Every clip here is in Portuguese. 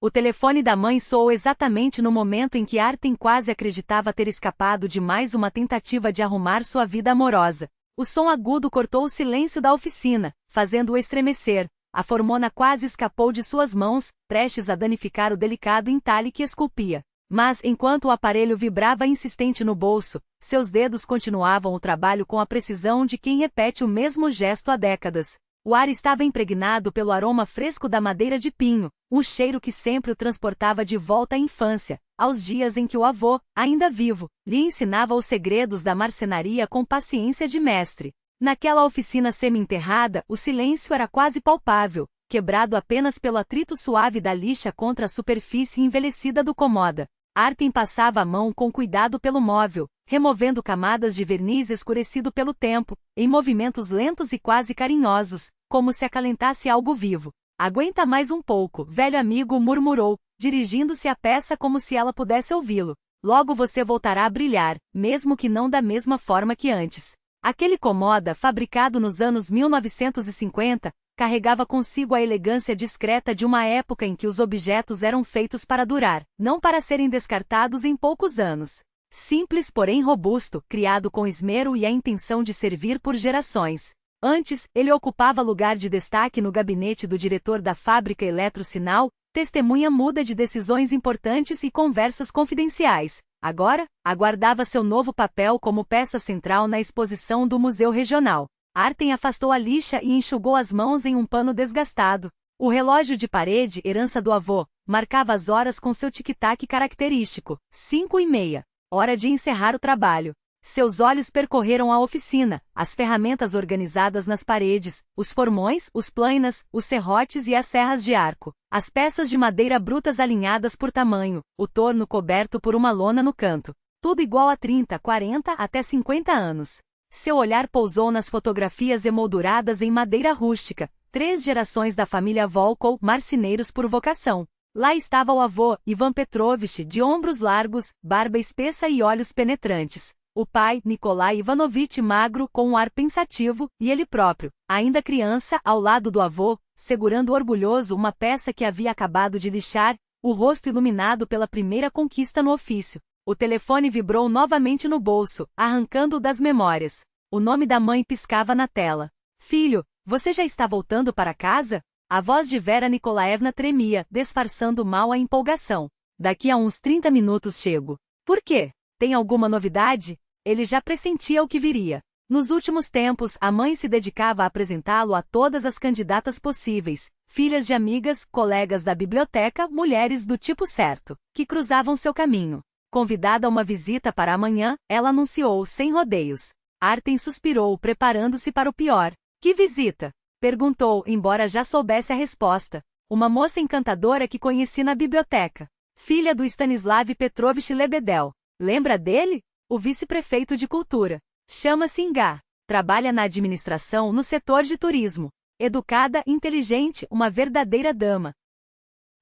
O telefone da mãe soou exatamente no momento em que Artem quase acreditava ter escapado de mais uma tentativa de arrumar sua vida amorosa. O som agudo cortou o silêncio da oficina, fazendo-o estremecer. A formona quase escapou de suas mãos, prestes a danificar o delicado entalhe que esculpia. Mas, enquanto o aparelho vibrava insistente no bolso, seus dedos continuavam o trabalho com a precisão de quem repete o mesmo gesto há décadas. O ar estava impregnado pelo aroma fresco da madeira de pinho, um cheiro que sempre o transportava de volta à infância, aos dias em que o avô, ainda vivo, lhe ensinava os segredos da marcenaria com paciência de mestre. Naquela oficina semi-enterrada, o silêncio era quase palpável, quebrado apenas pelo atrito suave da lixa contra a superfície envelhecida do comoda. Artem passava a mão com cuidado pelo móvel, removendo camadas de verniz escurecido pelo tempo, em movimentos lentos e quase carinhosos, como se acalentasse algo vivo. Aguenta mais um pouco, velho amigo, murmurou, dirigindo-se à peça como se ela pudesse ouvi-lo. Logo você voltará a brilhar, mesmo que não da mesma forma que antes. Aquele comoda, fabricado nos anos 1950, carregava consigo a elegância discreta de uma época em que os objetos eram feitos para durar, não para serem descartados em poucos anos. Simples porém robusto, criado com esmero e a intenção de servir por gerações. Antes, ele ocupava lugar de destaque no gabinete do diretor da fábrica Eletrosinal, testemunha muda de decisões importantes e conversas confidenciais. Agora, aguardava seu novo papel como peça central na exposição do Museu Regional. Artem afastou a lixa e enxugou as mãos em um pano desgastado. O relógio de parede, herança do avô, marcava as horas com seu tic-tac característico. 5:30. Hora de encerrar o trabalho. Seus olhos percorreram a oficina, as ferramentas organizadas nas paredes, os formões, os plainas, os serrotes e as serras de arco, as peças de madeira brutas alinhadas por tamanho, o torno coberto por uma lona no canto. Tudo igual a 30, 40 até 50 anos. Seu olhar pousou nas fotografias emolduradas em madeira rústica, 3 gerações da família Volkov, marceneiros por vocação. Lá estava o avô, Ivan Petrovich, de ombros largos, barba espessa e olhos penetrantes. O pai, Nikolai Ivanovich, magro, com um ar pensativo, e ele próprio, ainda criança, ao lado do avô, segurando orgulhoso uma peça que havia acabado de lixar, o rosto iluminado pela primeira conquista no ofício. O telefone vibrou novamente no bolso, arrancando-o das memórias. O nome da mãe piscava na tela. Filho, você já está voltando para casa? A voz de Vera Nikolaevna tremia, disfarçando mal a empolgação. Daqui a uns 30 minutos chego. Por quê? Tem alguma novidade? Ele já pressentia o que viria. Nos últimos tempos, a mãe se dedicava a apresentá-lo a todas as candidatas possíveis, filhas de amigas, colegas da biblioteca, mulheres do tipo certo, que cruzavam seu caminho. Convidada a uma visita para amanhã, ela anunciou sem rodeios. Artem suspirou, preparando-se para o pior. Que visita? Perguntou, embora já soubesse a resposta. Uma moça encantadora que conheci na biblioteca. Filha do Stanislav Petrovich Lebedel. Lembra dele? O vice-prefeito de cultura. Chama-se Inga. Trabalha na administração no setor de turismo. Educada, inteligente, uma verdadeira dama.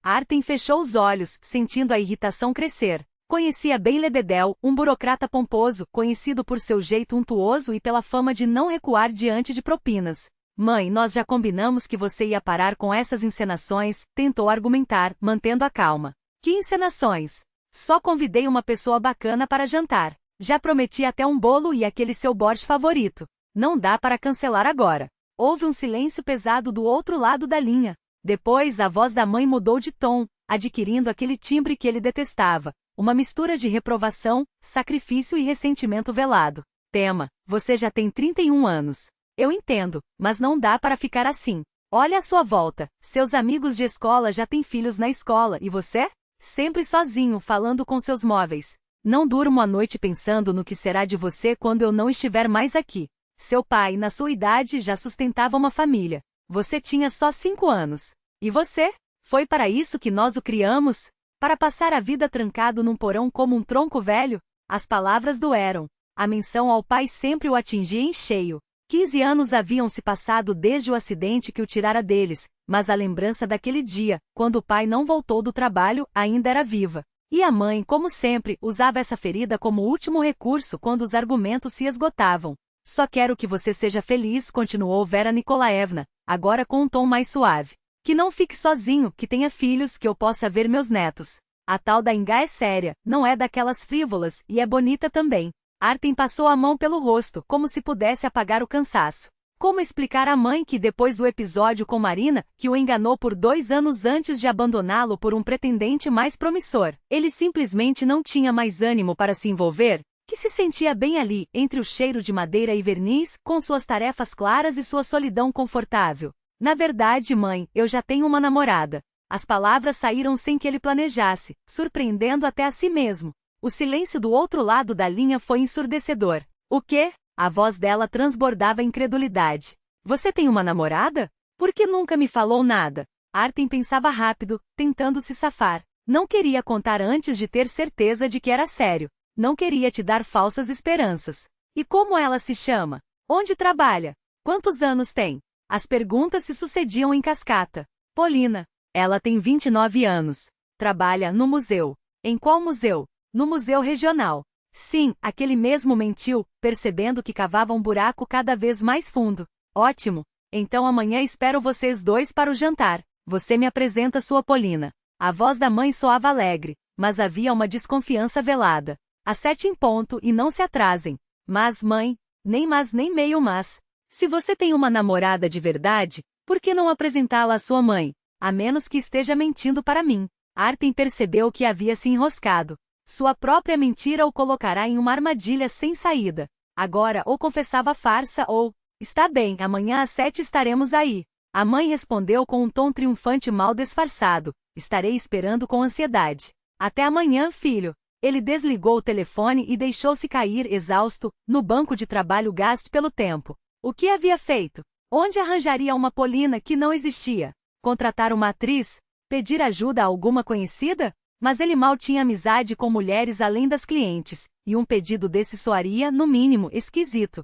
Artem fechou os olhos, sentindo a irritação crescer. Conhecia bem Lebedel, um burocrata pomposo, conhecido por seu jeito untuoso e pela fama de não recuar diante de propinas. Mãe, nós já combinamos que você ia parar com essas encenações, tentou argumentar, mantendo a calma. Que encenações? Só convidei uma pessoa bacana para jantar. Já prometi até um bolo e aquele seu borscht favorito. Não dá para cancelar agora. Houve um silêncio pesado do outro lado da linha. Depois a voz da mãe mudou de tom, adquirindo aquele timbre que ele detestava. Uma mistura de reprovação, sacrifício e ressentimento velado. Tema, você já tem 31 anos. Eu entendo, mas não dá para ficar assim. Olha à sua volta, seus amigos de escola já têm filhos na escola, e você? Sempre sozinho, falando com seus móveis. Não durmo à noite pensando no que será de você quando eu não estiver mais aqui. Seu pai, na sua idade, já sustentava uma família. Você tinha só 5 anos. E você? Foi para isso que nós o criamos? Para passar a vida trancado num porão como um tronco velho? As palavras doeram. A menção ao pai sempre o atingia em cheio. 15 anos haviam se passado desde o acidente que o tirara deles, mas a lembrança daquele dia, quando o pai não voltou do trabalho, ainda era viva. E a mãe, como sempre, usava essa ferida como último recurso quando os argumentos se esgotavam. Só quero que você seja feliz, continuou Vera Nikolaevna, agora com um tom mais suave. Que não fique sozinho, que tenha filhos, que eu possa ver meus netos. A tal da Ingá é séria, não é daquelas frívolas, e é bonita também. Artem passou a mão pelo rosto, como se pudesse apagar o cansaço. Como explicar à mãe que depois do episódio com Marina, que o enganou por 2 anos antes de abandoná-lo por um pretendente mais promissor, ele simplesmente não tinha mais ânimo para se envolver? Que se sentia bem ali, entre o cheiro de madeira e verniz, com suas tarefas claras e sua solidão confortável. Na verdade, mãe, eu já tenho uma namorada. As palavras saíram sem que ele planejasse, surpreendendo até a si mesmo. O silêncio do outro lado da linha foi ensurdecedor. O quê? A voz dela transbordava incredulidade. Você tem uma namorada? Por que nunca me falou nada? Artem pensava rápido, tentando se safar. Não queria contar antes de ter certeza de que era sério. Não queria te dar falsas esperanças. E como ela se chama? Onde trabalha? Quantos anos tem? As perguntas se sucediam em cascata. Polina. Ela tem 29 anos. Trabalha no museu. Em qual museu? No museu regional. Sim, aquele mesmo, mentiu, percebendo que cavava um buraco cada vez mais fundo. Ótimo. Então amanhã espero vocês dois para o jantar. Você me apresenta sua Polina. A voz da mãe soava alegre, mas havia uma desconfiança velada. Às 7 em ponto e não se atrasem. Mas, mãe, nem meio mas. Se você tem uma namorada de verdade, por que não apresentá-la à sua mãe? A menos que esteja mentindo para mim. Artem percebeu que havia se enroscado. Sua própria mentira o colocará em uma armadilha sem saída. Agora ou confessava a farsa ou... Está bem, amanhã às 7 estaremos aí. A mãe respondeu com um tom triunfante mal disfarçado. Estarei esperando com ansiedade. Até amanhã, filho. Ele desligou o telefone e deixou-se cair, exausto, no banco de trabalho gasto pelo tempo. O que havia feito? Onde arranjaria uma Polina que não existia? Contratar uma atriz? Pedir ajuda a alguma conhecida? Mas ele mal tinha amizade com mulheres além das clientes, e um pedido desse soaria, no mínimo, esquisito.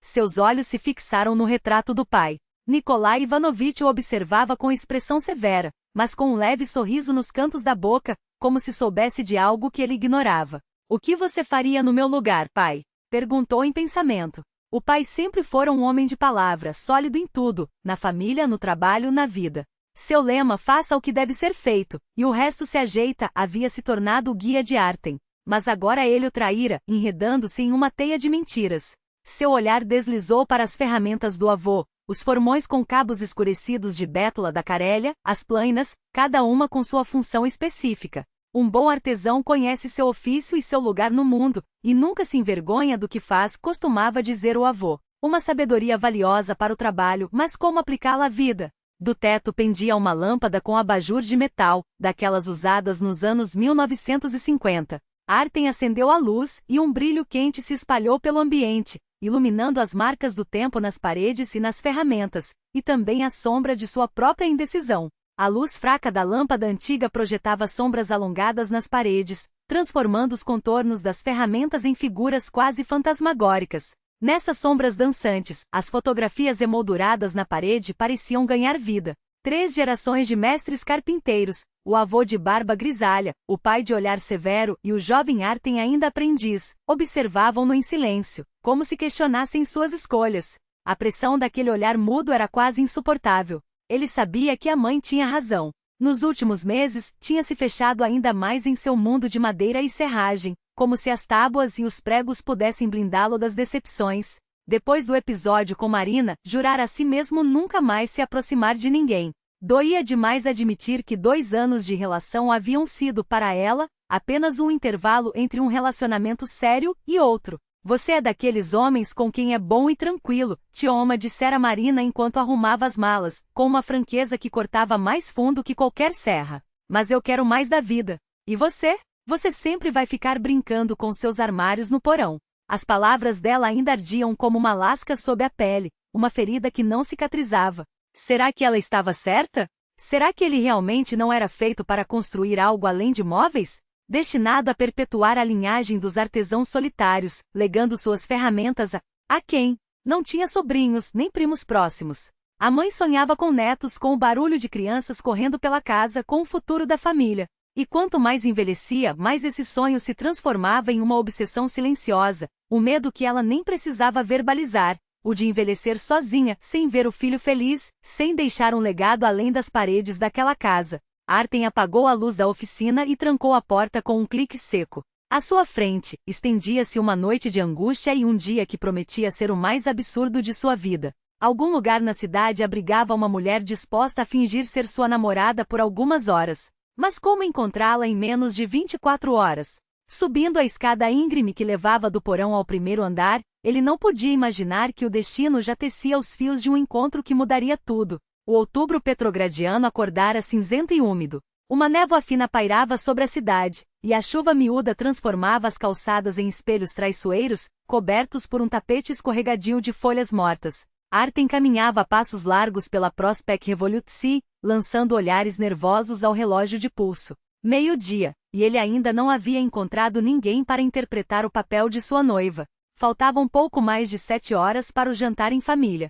Seus olhos se fixaram no retrato do pai. Nikolai Ivanovich o observava com expressão severa, mas com um leve sorriso nos cantos da boca, como se soubesse de algo que ele ignorava. O que você faria no meu lugar, pai? Perguntou em pensamento. O pai sempre fora um homem de palavra, sólido em tudo, na família, no trabalho, na vida. Seu lema, faça o que deve ser feito, e o resto se ajeita, havia se tornado o guia de Artem. Mas agora ele o traíra, enredando-se em uma teia de mentiras. Seu olhar deslizou para as ferramentas do avô, os formões com cabos escurecidos de bétula da Carélia, as plainas, cada uma com sua função específica. Um bom artesão conhece seu ofício e seu lugar no mundo, e nunca se envergonha do que faz, costumava dizer o avô. Uma sabedoria valiosa para o trabalho, mas como aplicá-la à vida? Do teto pendia uma lâmpada com abajur de metal, daquelas usadas nos anos 1950. Artem acendeu a luz, e um brilho quente se espalhou pelo ambiente, iluminando as marcas do tempo nas paredes e nas ferramentas, e também a sombra de sua própria indecisão. A luz fraca da lâmpada antiga projetava sombras alongadas nas paredes, transformando os contornos das ferramentas em figuras quase fantasmagóricas. Nessas sombras dançantes, as fotografias emolduradas na parede pareciam ganhar vida. 3 gerações de mestres carpinteiros, o avô de barba grisalha, o pai de olhar severo e o jovem Artem ainda aprendiz, observavam-no em silêncio, como se questionassem suas escolhas. A pressão daquele olhar mudo era quase insuportável. Ele sabia que a mãe tinha razão. Nos últimos meses, tinha se fechado ainda mais em seu mundo de madeira e serragem, como se as tábuas e os pregos pudessem blindá-lo das decepções. Depois do episódio com Marina, jurara a si mesmo nunca mais se aproximar de ninguém. Doía demais admitir que 2 anos de relação haviam sido, para ela, apenas um intervalo entre um relacionamento sério e outro. Você é daqueles homens com quem é bom e tranquilo, Tioma dissera Marina enquanto arrumava as malas, com uma franqueza que cortava mais fundo que qualquer serra. Mas eu quero mais da vida. E você? Você sempre vai ficar brincando com seus armários no porão. As palavras dela ainda ardiam como uma lasca sob a pele, uma ferida que não cicatrizava. Será que ela estava certa? Será que ele realmente não era feito para construir algo além de móveis? Destinado a perpetuar a linhagem dos artesãos solitários, legando suas ferramentas a quem? Não tinha sobrinhos, nem primos próximos. A mãe sonhava com netos, com o barulho de crianças correndo pela casa, com o futuro da família. E quanto mais envelhecia, mais esse sonho se transformava em uma obsessão silenciosa, um medo que ela nem precisava verbalizar, o de envelhecer sozinha, sem ver o filho feliz, sem deixar um legado além das paredes daquela casa. Artem apagou a luz da oficina e trancou a porta com um clique seco. À sua frente, estendia-se uma noite de angústia e um dia que prometia ser o mais absurdo de sua vida. Algum lugar na cidade abrigava uma mulher disposta a fingir ser sua namorada por algumas horas. Mas como encontrá-la em menos de 24 horas? Subindo a escada íngreme que levava do porão ao primeiro andar, ele não podia imaginar que o destino já tecia os fios de um encontro que mudaria tudo. O outubro petrogradiano acordara cinzento e úmido. Uma névoa fina pairava sobre a cidade, e a chuva miúda transformava as calçadas em espelhos traiçoeiros, cobertos por um tapete escorregadio de folhas mortas. Artem caminhava a passos largos pela Prospect Revolution, lançando olhares nervosos ao relógio de pulso. Meio-dia, e ele ainda não havia encontrado ninguém para interpretar o papel de sua noiva. Faltavam pouco mais de 7 horas para o jantar em família.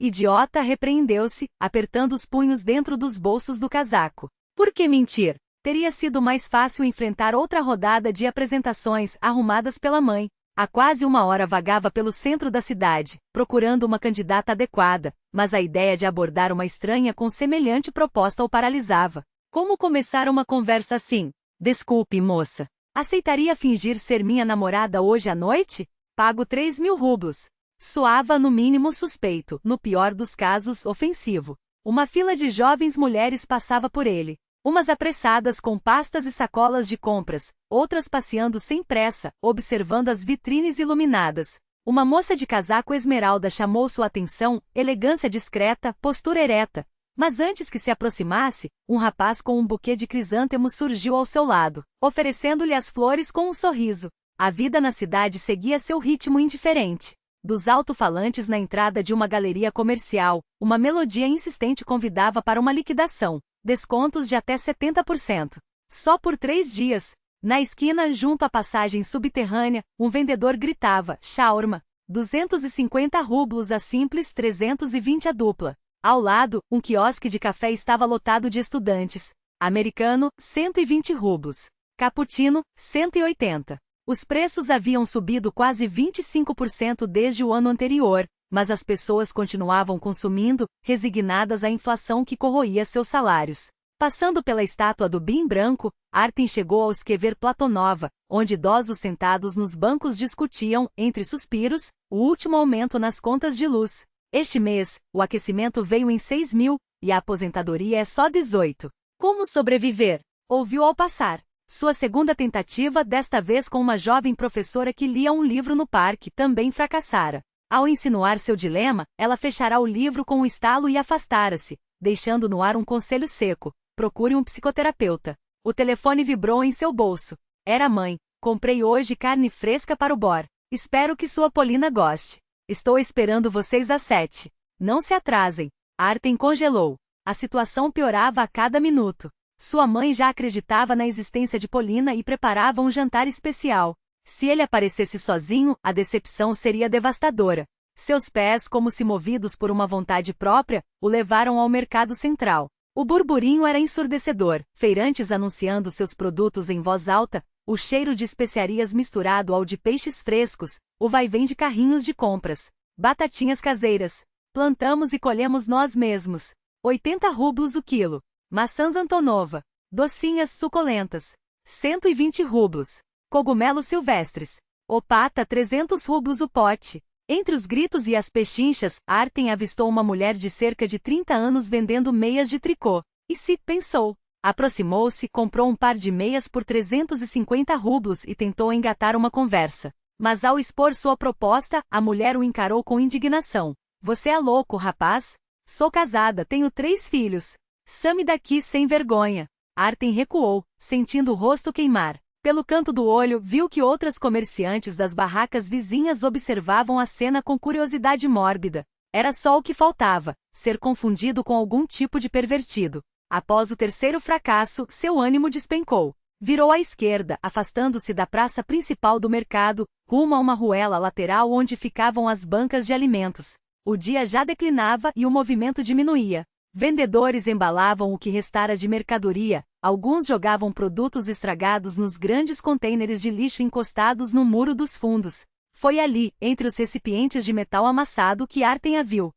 Idiota, repreendeu-se, apertando os punhos dentro dos bolsos do casaco. Por que mentir? Teria sido mais fácil enfrentar outra rodada de apresentações arrumadas pela mãe. Há quase uma hora vagava pelo centro da cidade, procurando uma candidata adequada, mas a ideia de abordar uma estranha com semelhante proposta o paralisava. Como começar uma conversa assim? Desculpe, moça. Aceitaria fingir ser minha namorada hoje à noite? Pago 3.000 rublos. Soava no mínimo suspeito, no pior dos casos ofensivo. Uma fila de jovens mulheres passava por ele. Umas apressadas com pastas e sacolas de compras, outras passeando sem pressa, observando as vitrines iluminadas. Uma moça de casaco esmeralda chamou sua atenção, elegância discreta, postura ereta. Mas antes que se aproximasse, um rapaz com um buquê de crisântemos surgiu ao seu lado, oferecendo-lhe as flores com um sorriso. A vida na cidade seguia seu ritmo indiferente. Dos alto-falantes na entrada de uma galeria comercial, uma melodia insistente convidava para uma liquidação. Descontos de até 70%. Só por 3 dias. Na esquina, junto à passagem subterrânea, um vendedor gritava, shawarma, 250 rublos a simples, 320 a dupla. Ao lado, um quiosque de café estava lotado de estudantes. Americano, 120 rublos. Cappuccino, 180. Os preços haviam subido quase 25% desde o ano anterior, mas as pessoas continuavam consumindo, resignadas à inflação que corroía seus salários. Passando pela estátua do Bim branco, Artem chegou ao Esquever Platonova, onde idosos sentados nos bancos discutiam, entre suspiros, o último aumento nas contas de luz. Este mês, o aquecimento veio em 6.000, e a aposentadoria é só 18. Como sobreviver? Ouviu ao passar. Sua segunda tentativa, desta vez com uma jovem professora que lia um livro no parque, também fracassara. Ao insinuar seu dilema, ela fechará o livro com um estalo e afastara-se, deixando no ar um conselho seco: procure um psicoterapeuta. O telefone vibrou em seu bolso. Era a mãe. Comprei hoje carne fresca para o bor. Espero que sua Polina goste. Estou esperando vocês às 7. Não se atrasem. Artem congelou. A situação piorava a cada minuto. Sua mãe já acreditava na existência de Polina e preparava um jantar especial. Se ele aparecesse sozinho, a decepção seria devastadora. Seus pés, como se movidos por uma vontade própria, o levaram ao mercado central. O burburinho era ensurdecedor, feirantes anunciando seus produtos em voz alta, o cheiro de especiarias misturado ao de peixes frescos, o vai-vem de carrinhos de compras. Batatinhas caseiras. Plantamos e colhemos nós mesmos. 80 rublos o quilo. Maçãs Antonova. Docinhas suculentas. 120 rublos. Cogumelos silvestres. Opata, 300 rublos o pote. Entre os gritos e as pechinchas, Artem avistou uma mulher de cerca de 30 anos vendendo meias de tricô. E se pensou. Aproximou-se, comprou um par de meias por 350 rublos e tentou engatar uma conversa. Mas ao expor sua proposta, a mulher o encarou com indignação. Você é louco, rapaz? Sou casada, tenho 3 filhos. Some daqui sem vergonha. Artem recuou, sentindo o rosto queimar. Pelo canto do olho, viu que outras comerciantes das barracas vizinhas observavam a cena com curiosidade mórbida. Era só o que faltava, ser confundido com algum tipo de pervertido. Após o terceiro fracasso, seu ânimo despencou. Virou à esquerda, afastando-se da praça principal do mercado, rumo a uma ruela lateral onde ficavam as bancas de alimentos. O dia já declinava e o movimento diminuía. Vendedores embalavam o que restara de mercadoria, alguns jogavam produtos estragados nos grandes contêineres de lixo encostados no muro dos fundos. Foi ali, entre os recipientes de metal amassado, que Artem a viu.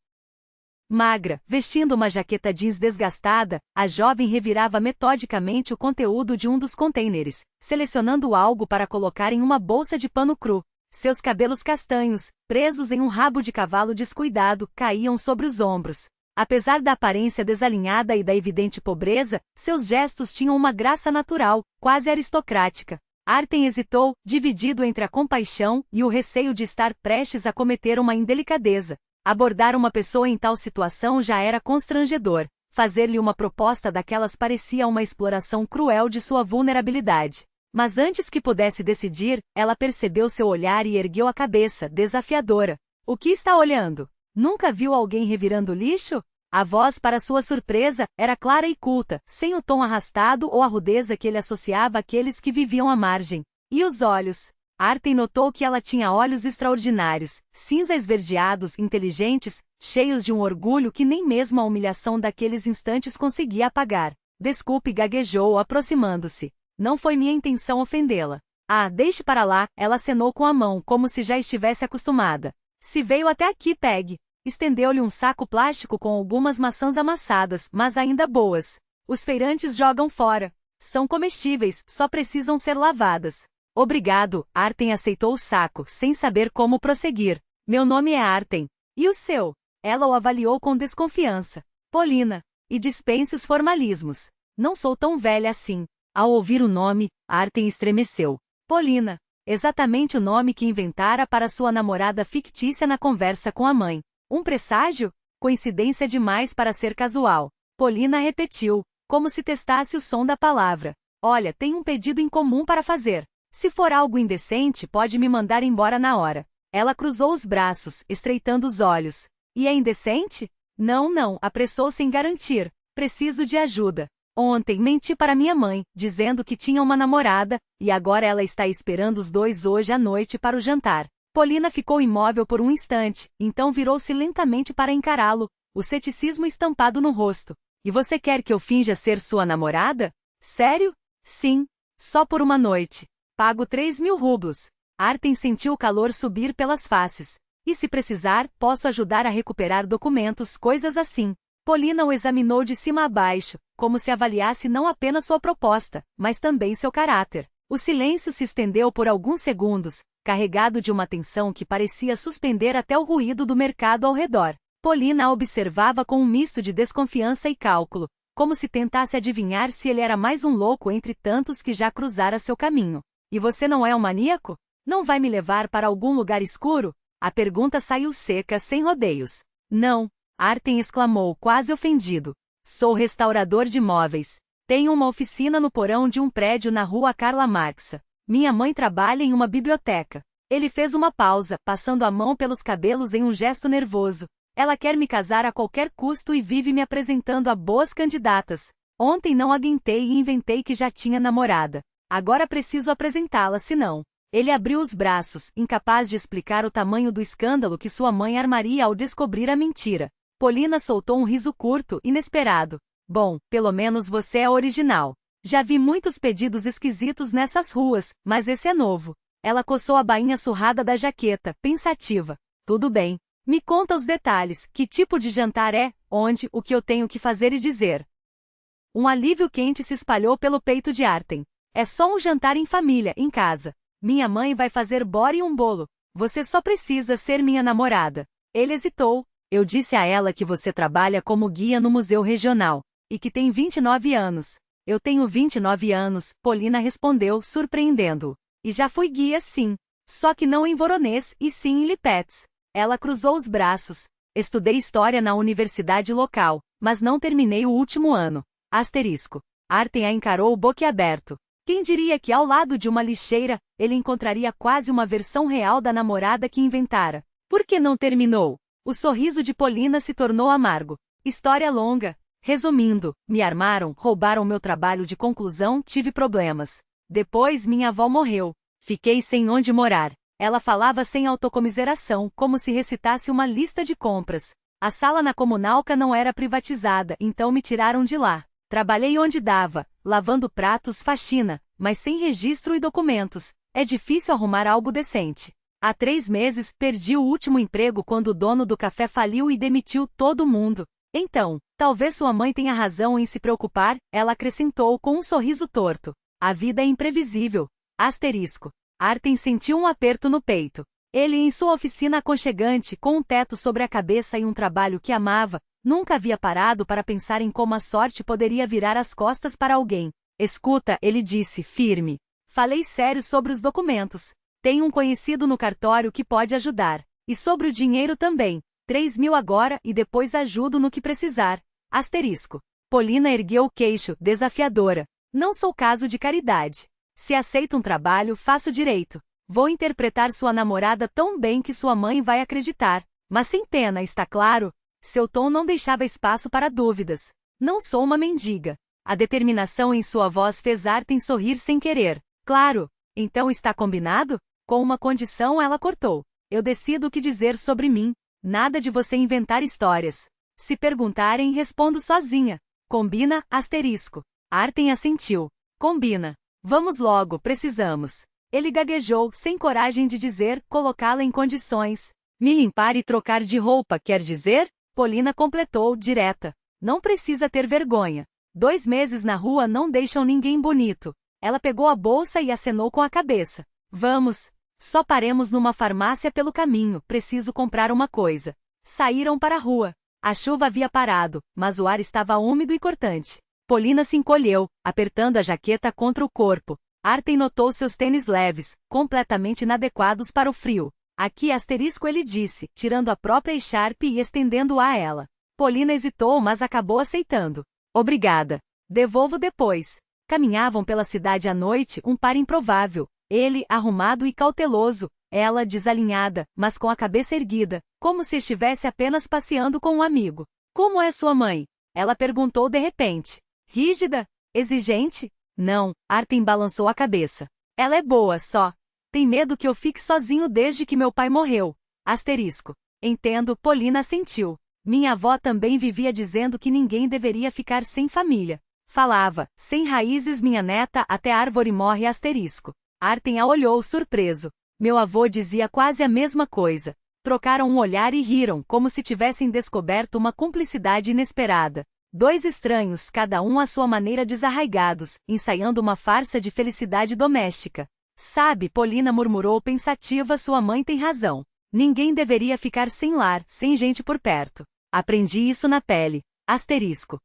Magra, vestindo uma jaqueta jeans desgastada, a jovem revirava metodicamente o conteúdo de um dos contêineres, selecionando algo para colocar em uma bolsa de pano cru. Seus cabelos castanhos, presos em um rabo de cavalo descuidado, caíam sobre os ombros. Apesar da aparência desalinhada e da evidente pobreza, seus gestos tinham uma graça natural, quase aristocrática. Artem hesitou, dividido entre a compaixão e o receio de estar prestes a cometer uma indelicadeza. Abordar uma pessoa em tal situação já era constrangedor. Fazer-lhe uma proposta daquelas parecia uma exploração cruel de sua vulnerabilidade. Mas antes que pudesse decidir, ela percebeu seu olhar e ergueu a cabeça, desafiadora. O que está olhando? Nunca viu alguém revirando lixo? A voz, para sua surpresa, era clara e culta, sem o tom arrastado ou a rudeza que ele associava àqueles que viviam à margem. E os olhos? Artem notou que ela tinha olhos extraordinários, cinza esverdeados, inteligentes, cheios de um orgulho que nem mesmo a humilhação daqueles instantes conseguia apagar. Desculpe, gaguejou, aproximando-se. Não foi minha intenção ofendê-la. Ah, deixe para lá, ela acenou com a mão, como se já estivesse acostumada. Se veio até aqui, pegue. Estendeu-lhe um saco plástico com algumas maçãs amassadas, mas ainda boas. Os feirantes jogam fora. São comestíveis, só precisam ser lavadas. Obrigado, Artem aceitou o saco, sem saber como prosseguir. Meu nome é Artem. E o seu? Ela o avaliou com desconfiança. Polina. E dispense os formalismos. Não sou tão velha assim. Ao ouvir o nome, Artem estremeceu. Polina. Exatamente o nome que inventara para sua namorada fictícia na conversa com a mãe. Um presságio? Coincidência demais para ser casual. Polina repetiu, como se testasse o som da palavra. Olha, tenho um pedido incomum para fazer. Se for algo indecente, pode me mandar embora na hora. Ela cruzou os braços, estreitando os olhos. E é indecente? Não, apressou-se em garantir. Preciso de ajuda. Ontem menti para minha mãe, dizendo que tinha uma namorada, e agora ela está esperando os dois hoje à noite para o jantar. Polina ficou imóvel por um instante, então virou-se lentamente para encará-lo, o ceticismo estampado no rosto. E você quer que eu finja ser sua namorada? Sério? Sim. Só por uma noite. Pago 3.000 rublos. Artem sentiu o calor subir pelas faces. E se precisar, posso ajudar a recuperar documentos, coisas assim. Polina o examinou de cima a baixo, como se avaliasse não apenas sua proposta, mas também seu caráter. O silêncio se estendeu por alguns segundos, carregado de uma tensão que parecia suspender até o ruído do mercado ao redor. Polina a observava com um misto de desconfiança e cálculo, como se tentasse adivinhar se ele era mais um louco entre tantos que já cruzara seu caminho. E você não é um maníaco? Não vai me levar para algum lugar escuro? A pergunta saiu seca, sem rodeios. Não, Artem exclamou, quase ofendido. Sou restaurador de móveis. Tenho uma oficina no porão de um prédio na rua Karla Marxa. Minha mãe trabalha em uma biblioteca. Ele fez uma pausa, passando a mão pelos cabelos em um gesto nervoso. Ela quer me casar a qualquer custo e vive me apresentando a boas candidatas. Ontem não aguentei e inventei que já tinha namorada. Agora preciso apresentá-la, senão... Ele abriu os braços, incapaz de explicar o tamanho do escândalo que sua mãe armaria ao descobrir a mentira. Polina soltou um riso curto, inesperado. Bom, pelo menos você é original. Já vi muitos pedidos esquisitos nessas ruas, mas esse é novo. Ela coçou a bainha surrada da jaqueta, pensativa. Tudo bem. Me conta os detalhes, que tipo de jantar é, onde, o que eu tenho que fazer e dizer. Um alívio quente se espalhou pelo peito de Artem. É só um jantar em família, em casa. Minha mãe vai fazer bora e um bolo. Você só precisa ser minha namorada. Ele hesitou. Eu disse a ela que você trabalha como guia no museu regional. E que tem 29 anos. Eu tenho 29 anos, Polina respondeu, surpreendendo-o. E já fui guia sim. Só que não em Voronezh, e sim em Lipetsk. Ela cruzou os braços. Estudei história na universidade local, mas não terminei o último ano. Asterisco. Artem a encarou boquiaberto. Quem diria que ao lado de uma lixeira, ele encontraria quase uma versão real da namorada que inventara? Por que não terminou? O sorriso de Polina se tornou amargo. História longa. Resumindo, me armaram, roubaram meu trabalho de conclusão, tive problemas. Depois minha avó morreu. Fiquei sem onde morar. Ela falava sem autocomiseração, como se recitasse uma lista de compras. A sala na comunalca não era privatizada, então me tiraram de lá. Trabalhei onde dava, lavando pratos, faxina, mas sem registro e documentos. É difícil arrumar algo decente. Há 3 meses, perdi o último emprego quando o dono do café faliu e demitiu todo mundo. Então, talvez sua mãe tenha razão em se preocupar, ela acrescentou com um sorriso torto. A vida é imprevisível. Asterisco. Artem sentiu um aperto no peito. Ele em sua oficina aconchegante, com um teto sobre a cabeça e um trabalho que amava, nunca havia parado para pensar em como a sorte poderia virar as costas para alguém. Escuta, ele disse, firme. Falei sério sobre os documentos. Tenho um conhecido no cartório que pode ajudar. E sobre o dinheiro também. 3.000 agora e depois ajudo no que precisar. Asterisco. Polina ergueu o queixo, desafiadora. Não sou caso de caridade. Se aceito um trabalho, faço direito. Vou interpretar sua namorada tão bem que sua mãe vai acreditar. Mas sem pena, está claro? Seu tom não deixava espaço para dúvidas. Não sou uma mendiga. A determinação em sua voz fez Artem sorrir sem querer. Claro. Então está combinado? Com uma condição, ela cortou. Eu decido o que dizer sobre mim. Nada de você inventar histórias. Se perguntarem, respondo sozinha. Combina, asterisco. Artem assentiu. Combina. Vamos logo, precisamos. Ele gaguejou, sem coragem de dizer, colocá-la em condições. Me limpar e trocar de roupa, quer dizer? Polina completou, direta. Não precisa ter vergonha. 2 meses na rua não deixam ninguém bonito. Ela pegou a bolsa e acenou com a cabeça. Vamos. Só paremos numa farmácia pelo caminho, preciso comprar uma coisa. Saíram para a rua. A chuva havia parado, mas o ar estava úmido e cortante. Polina se encolheu, apertando a jaqueta contra o corpo. Artem notou seus tênis leves, completamente inadequados para o frio. Aqui asterisco ele disse, tirando a própria echarpe e estendendo-a a ela. Polina hesitou, mas acabou aceitando. Obrigada. Devolvo depois. Caminhavam pela cidade à noite, um par improvável. Ele, arrumado e cauteloso. Ela, desalinhada, mas com a cabeça erguida, como se estivesse apenas passeando com um amigo. Como é sua mãe? Ela perguntou de repente. Rígida? Exigente? Não, Artem balançou a cabeça. Ela é boa, só. Tem medo que eu fique sozinho desde que meu pai morreu. Asterisco. Entendo, Polina assentiu. Minha avó também vivia dizendo que ninguém deveria ficar sem família. Falava, sem raízes minha neta até a árvore morre asterisco. Artem a olhou surpreso. Meu avô dizia quase a mesma coisa. Trocaram um olhar e riram, como se tivessem descoberto uma cumplicidade inesperada. 2 estranhos, cada um à sua maneira desarraigados, ensaiando uma farsa de felicidade doméstica. Sabe, Polina murmurou pensativa, sua mãe tem razão. Ninguém deveria ficar sem lar, sem gente por perto. Aprendi isso na pele. Asterisco.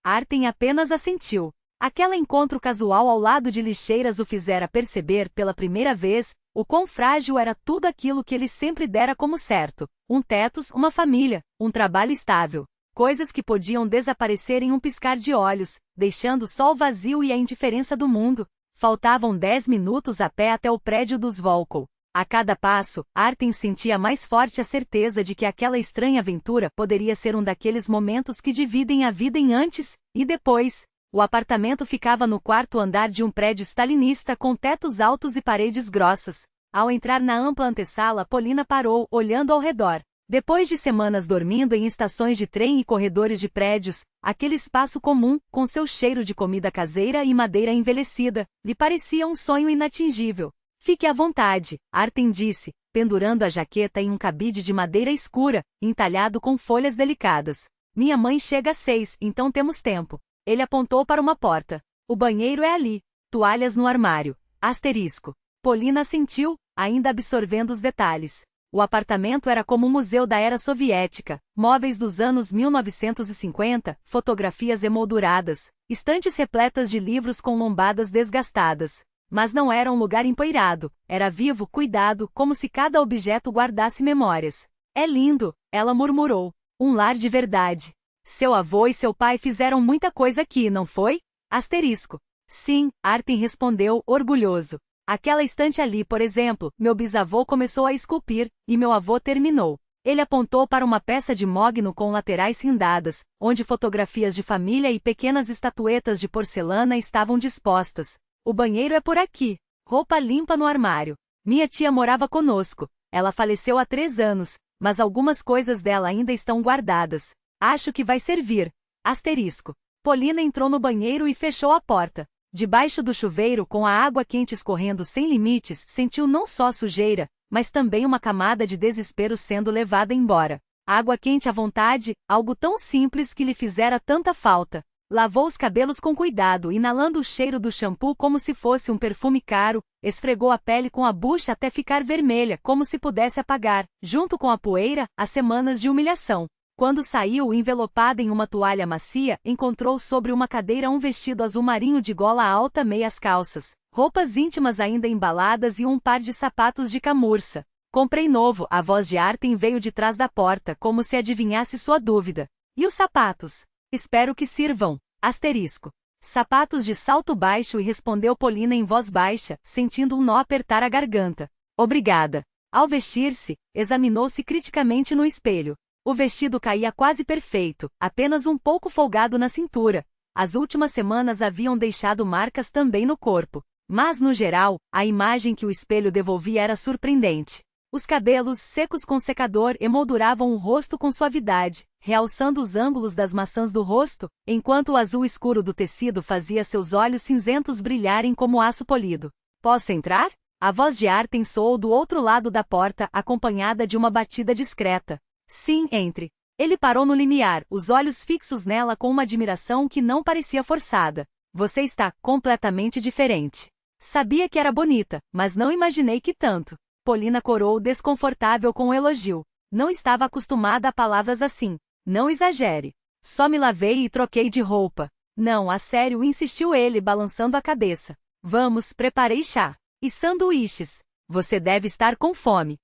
Artem apenas assentiu. Aquele encontro casual ao lado de lixeiras o fizera perceber pela primeira vez o quão frágil era tudo aquilo que ele sempre dera como certo. Um teto, uma família, um trabalho estável. Coisas que podiam desaparecer em um piscar de olhos, deixando só o vazio e a indiferença do mundo. Faltavam 10 minutos a pé até o prédio dos Volkov. A cada passo, Artem sentia mais forte a certeza de que aquela estranha aventura poderia ser um daqueles momentos que dividem a vida em antes e depois. O apartamento ficava no 4º andar de um prédio stalinista com tetos altos e paredes grossas. Ao entrar na ampla antessala, Polina parou, olhando ao redor. Depois de semanas dormindo em estações de trem e corredores de prédios, aquele espaço comum, com seu cheiro de comida caseira e madeira envelhecida, lhe parecia um sonho inatingível. Fique à vontade, Artem disse, pendurando a jaqueta em um cabide de madeira escura, entalhado com folhas delicadas. Minha mãe chega às 6, então temos tempo. Ele apontou para uma porta. O banheiro é ali. Toalhas no armário. Asterisco. Polina assentiu, ainda absorvendo os detalhes. O apartamento era como um museu da era soviética, móveis dos anos 1950, fotografias emolduradas, estantes repletas de livros com lombadas desgastadas. Mas não era um lugar empoeirado, era vivo, cuidado, como se cada objeto guardasse memórias. É lindo, ela murmurou. Um lar de verdade. Seu avô e seu pai fizeram muita coisa aqui, não foi? Asterisco. Sim, Artem respondeu, orgulhoso. Aquela estante ali, por exemplo, meu bisavô começou a esculpir, e meu avô terminou. Ele apontou para uma peça de mogno com laterais rendadas, onde fotografias de família e pequenas estatuetas de porcelana estavam dispostas. O banheiro é por aqui. Roupa limpa no armário. Minha tia morava conosco. Ela faleceu há 3 anos, mas algumas coisas dela ainda estão guardadas. Acho que vai servir. Asterisco. Polina entrou no banheiro e fechou a porta. Debaixo do chuveiro, com a água quente escorrendo sem limites, sentiu não só sujeira, mas também uma camada de desespero sendo levada embora. Água quente à vontade, algo tão simples que lhe fizera tanta falta. Lavou os cabelos com cuidado, inalando o cheiro do shampoo como se fosse um perfume caro, esfregou a pele com a bucha até ficar vermelha, como se pudesse apagar, junto com a poeira, as semanas de humilhação. Quando saiu envelopada em uma toalha macia, encontrou sobre uma cadeira um vestido azul marinho de gola alta, meias calças, roupas íntimas ainda embaladas e um par de sapatos de camurça. Comprei novo, a voz de Artem veio de trás da porta, como se adivinhasse sua dúvida. E os sapatos? Espero que sirvam. Asterisco. Sapatos de salto baixo, e respondeu Polina em voz baixa, sentindo um nó apertar a garganta. Obrigada. Ao vestir-se, examinou-se criticamente no espelho. O vestido caía quase perfeito, apenas um pouco folgado na cintura. As últimas semanas haviam deixado marcas também no corpo. Mas, no geral, a imagem que o espelho devolvia era surpreendente. Os cabelos, secos com secador, emolduravam o rosto com suavidade, realçando os ângulos das maçãs do rosto, enquanto o azul escuro do tecido fazia seus olhos cinzentos brilharem como aço polido. Posso entrar? A voz de Artem soou do outro lado da porta, acompanhada de uma batida discreta. Sim, entre. Ele parou no limiar, os olhos fixos nela com uma admiração que não parecia forçada. Você está completamente diferente. Sabia que era bonita, mas não imaginei que tanto. Polina corou desconfortável com o elogio. Não estava acostumada a palavras assim. Não exagere. Só me lavei e troquei de roupa. Não, a sério, insistiu ele, balançando a cabeça. Vamos, preparei chá. E sanduíches. Você deve estar com fome.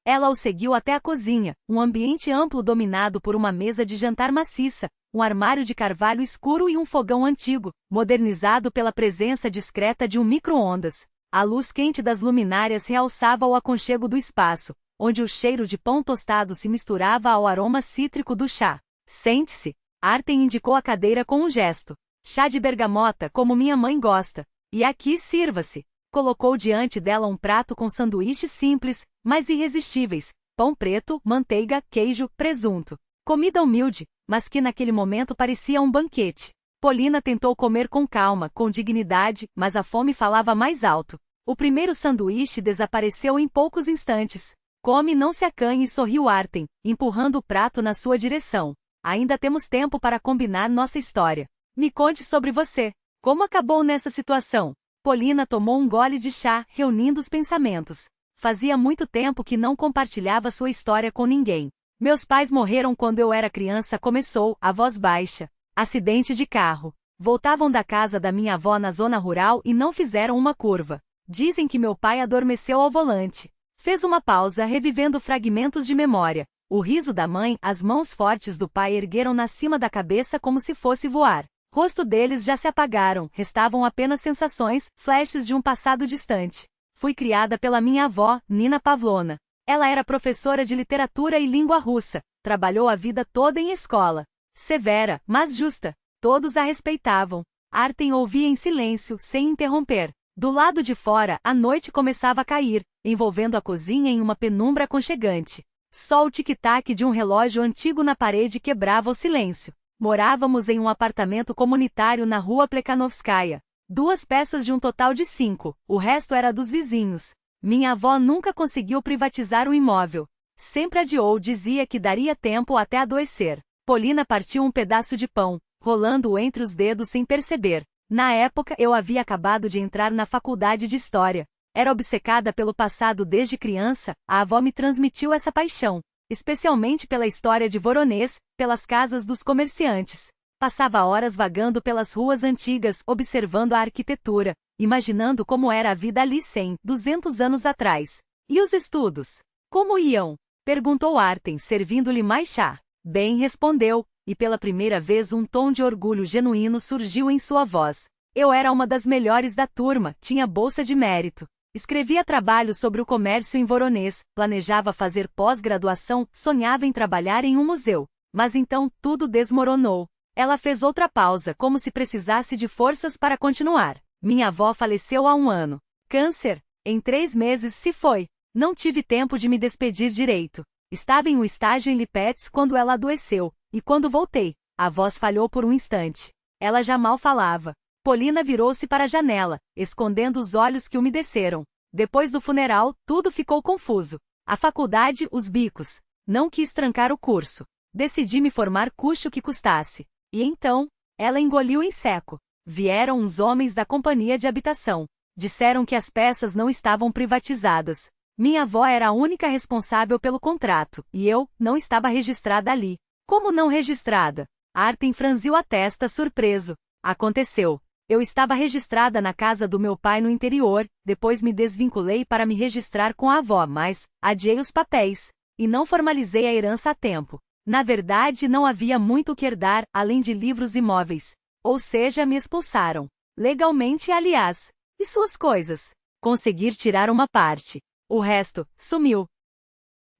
Ela o seguiu até a cozinha, um ambiente amplo dominado por uma mesa de jantar maciça, um armário de carvalho escuro e um fogão antigo, modernizado pela presença discreta de um micro-ondas. A luz quente das luminárias realçava o aconchego do espaço, onde o cheiro de pão tostado se misturava ao aroma cítrico do chá. Sente-se. Artem indicou a cadeira com um gesto. Chá de bergamota, como minha mãe gosta. E aqui sirva-se. Colocou diante dela um prato com sanduíches simples, mas irresistíveis. Pão preto, manteiga, queijo, presunto. Comida humilde, mas que naquele momento parecia um banquete. Polina tentou comer com calma, com dignidade, mas a fome falava mais alto. O primeiro sanduíche desapareceu em poucos instantes. Come, não se acanhe, sorriu Artem, empurrando o prato na sua direção. Ainda temos tempo para combinar nossa história. Me conte sobre você. Como acabou nessa situação? Polina tomou um gole de chá, reunindo os pensamentos. Fazia muito tempo que não compartilhava sua história com ninguém. Meus pais morreram quando eu era criança, começou, a voz baixa. Acidente de carro. Voltavam da casa da minha avó na zona rural e não fizeram uma curva. Dizem que meu pai adormeceu ao volante. Fez uma pausa, revivendo fragmentos de memória. O riso da mãe, as mãos fortes do pai ergueram na cima da cabeça como se fosse voar. Rosto deles já se apagaram, restavam apenas sensações, flashes de um passado distante. Fui criada pela minha avó, Nina Pavlovna. Ela era professora de literatura e língua russa. Trabalhou a vida toda em escola. Severa, mas justa. Todos a respeitavam. Artem ouvia em silêncio, sem interromper. Do lado de fora, a noite começava a cair, envolvendo a cozinha em uma penumbra aconchegante. Só o tic-tac de um relógio antigo na parede quebrava o silêncio. Morávamos em um apartamento comunitário na rua Plekhanovskaya. 2 peças de um total de 5, o resto era dos vizinhos. Minha avó nunca conseguiu privatizar o imóvel. Sempre adiou, dizia que daria tempo até adoecer. Polina partiu um pedaço de pão, rolando-o entre os dedos sem perceber. Na época, eu havia acabado de entrar na faculdade de História. Era obcecada pelo passado desde criança, a avó me transmitiu essa paixão. Especialmente pela história de Voronezh, pelas casas dos comerciantes. Passava horas vagando pelas ruas antigas, observando a arquitetura, imaginando como era a vida ali 100, 200 anos atrás. E os estudos? Como iam? Perguntou Artem, servindo-lhe mais chá. Bem, respondeu, e pela primeira vez um tom de orgulho genuíno surgiu em sua voz. Eu era uma das melhores da turma, tinha bolsa de mérito. Escrevia trabalhos sobre o comércio em Voronezh, planejava fazer pós-graduação, sonhava em trabalhar em um museu. Mas então tudo desmoronou. Ela fez outra pausa, como se precisasse de forças para continuar. Minha avó faleceu há 1 ano. Câncer. Em 3 meses se foi. Não tive tempo de me despedir direito. Estava em um estágio em Lipetsk quando ela adoeceu, e quando voltei, a voz falhou por um instante. Ela já mal falava. Polina virou-se para a janela, escondendo os olhos que umedeceram. Depois do funeral, tudo ficou confuso. A faculdade, os bicos. Não quis trancar o curso. Decidi me formar custe o que custasse. E então, ela engoliu em seco. Vieram uns homens da companhia de habitação. Disseram que as peças não estavam privatizadas. Minha avó era a única responsável pelo contrato, e eu não estava registrada ali. Como não registrada? Artem franziu a testa surpreso. Aconteceu. Eu estava registrada na casa do meu pai no interior, depois me desvinculei para me registrar com a avó, mas adiei os papéis. E não formalizei a herança a tempo. Na verdade, não havia muito o que herdar, além de livros e móveis. Ou seja, me expulsaram. Legalmente, aliás. E suas coisas? Conseguir tirar uma parte. O resto, sumiu.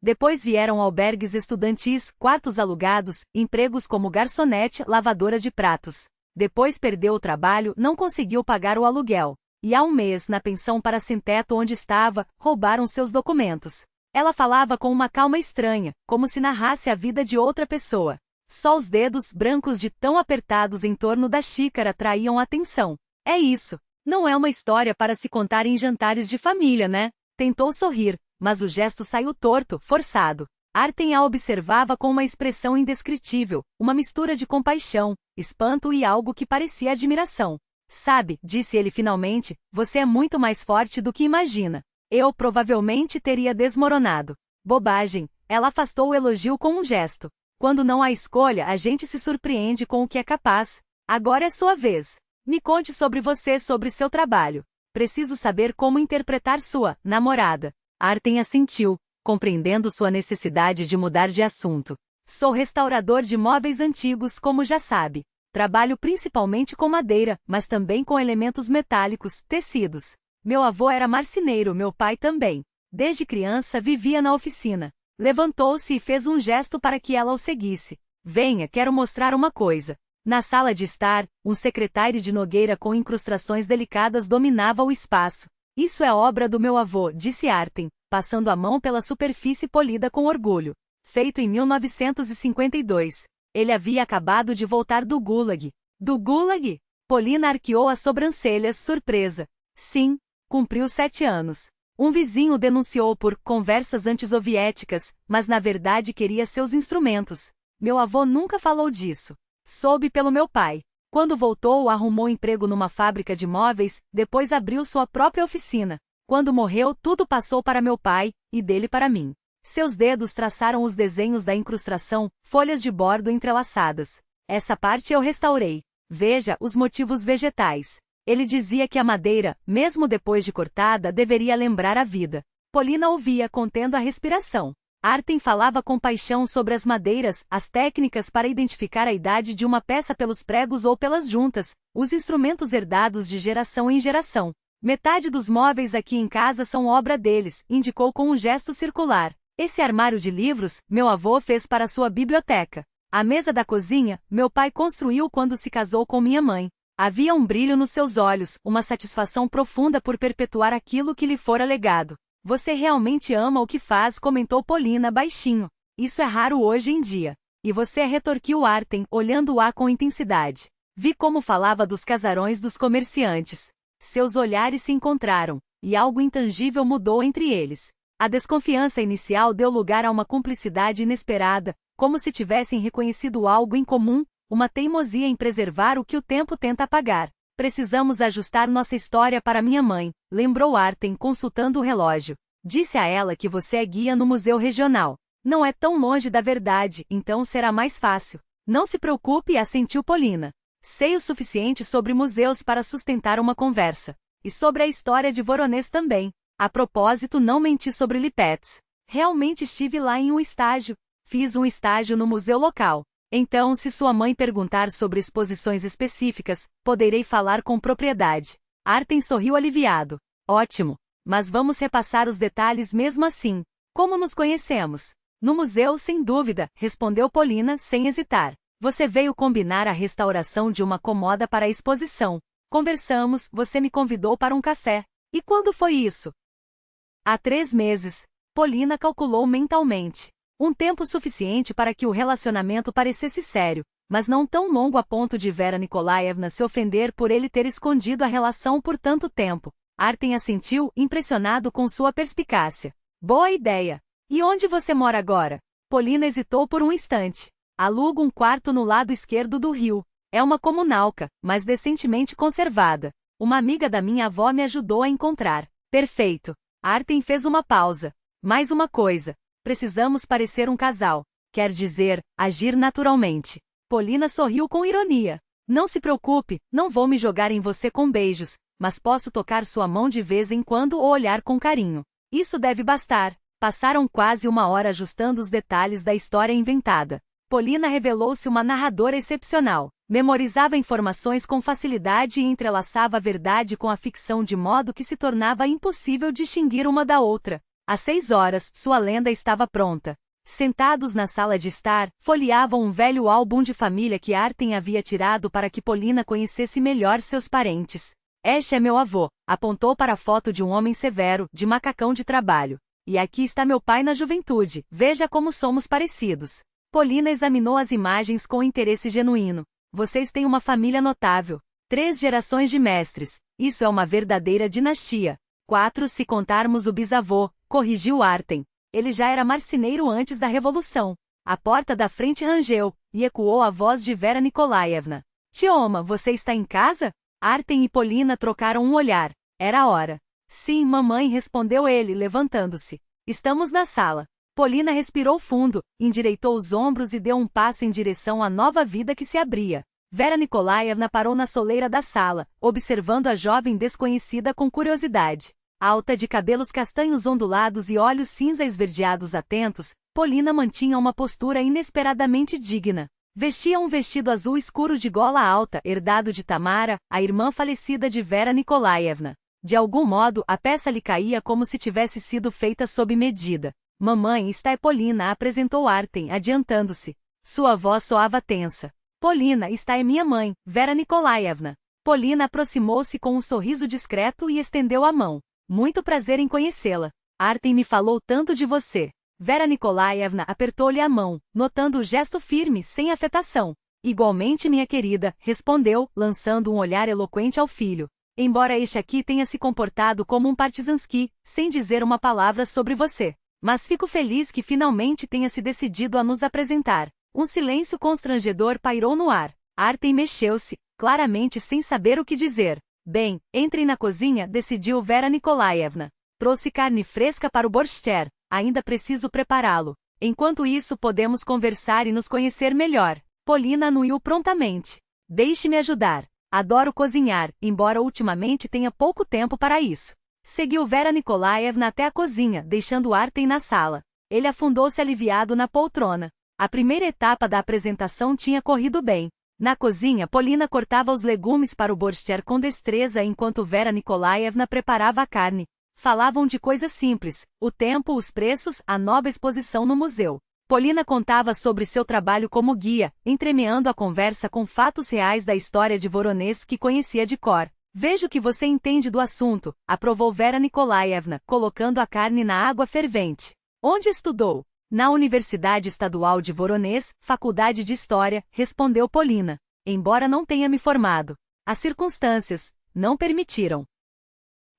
Depois vieram albergues estudantis, quartos alugados, empregos como garçonete, lavadora de pratos. Depois perdeu o trabalho, não conseguiu pagar o aluguel. E há um mês, na pensão para sem-teto onde estava, roubaram seus documentos. Ela falava com uma calma estranha, como se narrasse a vida de outra pessoa. Só os dedos brancos de tão apertados em torno da xícara atraíam atenção. É isso. Não é uma história para se contar em jantares de família, né? Tentou sorrir, mas o gesto saiu torto, forçado. Artem a observava com uma expressão indescritível, uma mistura de compaixão, espanto e algo que parecia admiração. Sabe, disse ele finalmente, você é muito mais forte do que imagina. Eu provavelmente teria desmoronado. Bobagem, ela afastou o elogio com um gesto. Quando não há escolha, a gente se surpreende com o que é capaz. Agora é sua vez. Me conte sobre você, sobre seu trabalho. Preciso saber como interpretar sua namorada. Artem assentiu, compreendendo sua necessidade de mudar de assunto. Sou restaurador de móveis antigos, como já sabe. Trabalho principalmente com madeira, mas também com elementos metálicos, tecidos. Meu avô era marceneiro, meu pai também. Desde criança vivia na oficina. Levantou-se e fez um gesto para que ela o seguisse. Venha, quero mostrar uma coisa. Na sala de estar, um secretário de Nogueira com incrustações delicadas dominava o espaço. Isso é obra do meu avô, disse Artem, passando a mão pela superfície polida com orgulho. Feito em 1952. Ele havia acabado de voltar do Gulag. Do Gulag? Polina arqueou as sobrancelhas, surpresa. Sim, cumpriu 7 anos. Um vizinho denunciou por conversas antissoviéticas, mas na verdade queria seus instrumentos. Meu avô nunca falou disso. Soube pelo meu pai. Quando voltou, arrumou emprego numa fábrica de móveis, depois abriu sua própria oficina. Quando morreu, tudo passou para meu pai, e dele para mim. Seus dedos traçaram os desenhos da incrustação, folhas de bordo entrelaçadas. Essa parte eu restaurei. Veja, os motivos vegetais. Ele dizia que a madeira, mesmo depois de cortada, deveria lembrar a vida. Polina ouvia, contendo a respiração. Artem falava com paixão sobre as madeiras, as técnicas para identificar a idade de uma peça pelos pregos ou pelas juntas, os instrumentos herdados de geração em geração. Metade dos móveis aqui em casa são obra deles, indicou com um gesto circular. Esse armário de livros, meu avô fez para sua biblioteca. A mesa da cozinha, meu pai construiu quando se casou com minha mãe. Havia um brilho nos seus olhos, uma satisfação profunda por perpetuar aquilo que lhe fora legado. Você realmente ama o que faz, comentou Polina baixinho. Isso é raro hoje em dia. E você, retorquiu Artem, olhando-a com intensidade. Vi como falava dos casarões dos comerciantes. Seus olhares se encontraram, e algo intangível mudou entre eles. A desconfiança inicial deu lugar a uma cumplicidade inesperada, como se tivessem reconhecido algo em comum, uma teimosia em preservar o que o tempo tenta apagar. Precisamos ajustar nossa história para minha mãe, lembrou Artem consultando o relógio. Disse a ela que você é guia no museu regional. Não é tão longe da verdade, então será mais fácil. Não se preocupe, assentiu Polina. Sei o suficiente sobre museus para sustentar uma conversa. E sobre a história de Voronezh também. A propósito, não menti sobre Lipetsk. Realmente estive lá em um estágio. Fiz um estágio no museu local. Então, se sua mãe perguntar sobre exposições específicas, poderei falar com propriedade. Artem sorriu aliviado. Ótimo. Mas vamos repassar os detalhes mesmo assim. Como nos conhecemos? No museu, sem dúvida, respondeu Polina, sem hesitar. Você veio combinar a restauração de uma comoda para a exposição. Conversamos, você me convidou para um café. E quando foi isso? Há 3 meses. Polina calculou mentalmente. Um tempo suficiente para que o relacionamento parecesse sério, mas não tão longo a ponto de Vera Nikolaevna se ofender por ele ter escondido a relação por tanto tempo. Artem assentiu, impressionado com sua perspicácia. Boa ideia. E onde você mora agora? Polina hesitou por um instante. Alugo um quarto no lado esquerdo do rio. É uma comunalca, mas decentemente conservada. Uma amiga da minha avó me ajudou a encontrar. Perfeito. Artem fez uma pausa. Mais uma coisa. Precisamos parecer um casal. Quer dizer, agir naturalmente. Polina sorriu com ironia. Não se preocupe, não vou me jogar em você com beijos, mas posso tocar sua mão de vez em quando ou olhar com carinho. Isso deve bastar. Passaram quase uma hora ajustando os detalhes da história inventada. Polina revelou-se uma narradora excepcional. Memorizava informações com facilidade e entrelaçava a verdade com a ficção de modo que se tornava impossível distinguir uma da outra. Às 6 horas, sua lenda estava pronta. Sentados na sala de estar, folheavam um velho álbum de família que Artem havia tirado para que Polina conhecesse melhor seus parentes. Este é meu avô, apontou para a foto de um homem severo, de macacão de trabalho. E aqui está meu pai na juventude, veja como somos parecidos. Polina examinou as imagens com interesse genuíno. Vocês têm uma família notável. 3 gerações de mestres. Isso é uma verdadeira dinastia. 4 se contarmos o bisavô, corrigiu Artem. Ele já era marceneiro antes da Revolução. A porta da frente rangeu, e ecoou a voz de Vera Nikolaevna. Tioma, você está em casa? Artem e Polina trocaram um olhar. Era a hora. Sim, mamãe, respondeu ele, levantando-se. Estamos na sala. Polina respirou fundo, endireitou os ombros e deu um passo em direção à nova vida que se abria. Vera Nikolaevna parou na soleira da sala, observando a jovem desconhecida com curiosidade. Alta de cabelos castanhos ondulados e olhos cinza esverdeados atentos, Polina mantinha uma postura inesperadamente digna. Vestia um vestido azul escuro de gola alta, herdado de Tamara, a irmã falecida de Vera Nikolaevna. De algum modo, a peça lhe caía como se tivesse sido feita sob medida. Mamãe, está é Polina, apresentou Artem, adiantando-se. Sua voz soava tensa. Polina, está é minha mãe, Vera Nikolaevna. Polina aproximou-se com um sorriso discreto e estendeu a mão. Muito prazer em conhecê-la. Artem me falou tanto de você. Vera Nikolaevna apertou-lhe a mão, notando o gesto firme, sem afetação. Igualmente, minha querida, respondeu, lançando um olhar eloquente ao filho. Embora este aqui tenha se comportado como um partisansky, sem dizer uma palavra sobre você. Mas fico feliz que finalmente tenha se decidido a nos apresentar. Um silêncio constrangedor pairou no ar. Artem mexeu-se, claramente sem saber o que dizer. Bem, entrem na cozinha, decidiu Vera Nikolaevna. Trouxe carne fresca para o borschter, ainda preciso prepará-lo. Enquanto isso podemos conversar e nos conhecer melhor. Polina anuiu prontamente. Deixe-me ajudar. Adoro cozinhar, embora ultimamente tenha pouco tempo para isso. Seguiu Vera Nikolaevna até a cozinha, deixando Artem na sala. Ele afundou-se aliviado na poltrona. A primeira etapa da apresentação tinha corrido bem. Na cozinha, Polina cortava os legumes para o borschter com destreza enquanto Vera Nikolaevna preparava a carne. Falavam de coisas simples, o tempo, os preços, a nova exposição no museu. Polina contava sobre seu trabalho como guia, entremeando a conversa com fatos reais da história de Voronezh que conhecia de cor. Vejo que você entende do assunto, aprovou Vera Nikolaevna, colocando a carne na água fervente. Onde estudou? Na Universidade Estadual de Voronezh, Faculdade de História, respondeu Polina. Embora não tenha me formado. As circunstâncias não permitiram.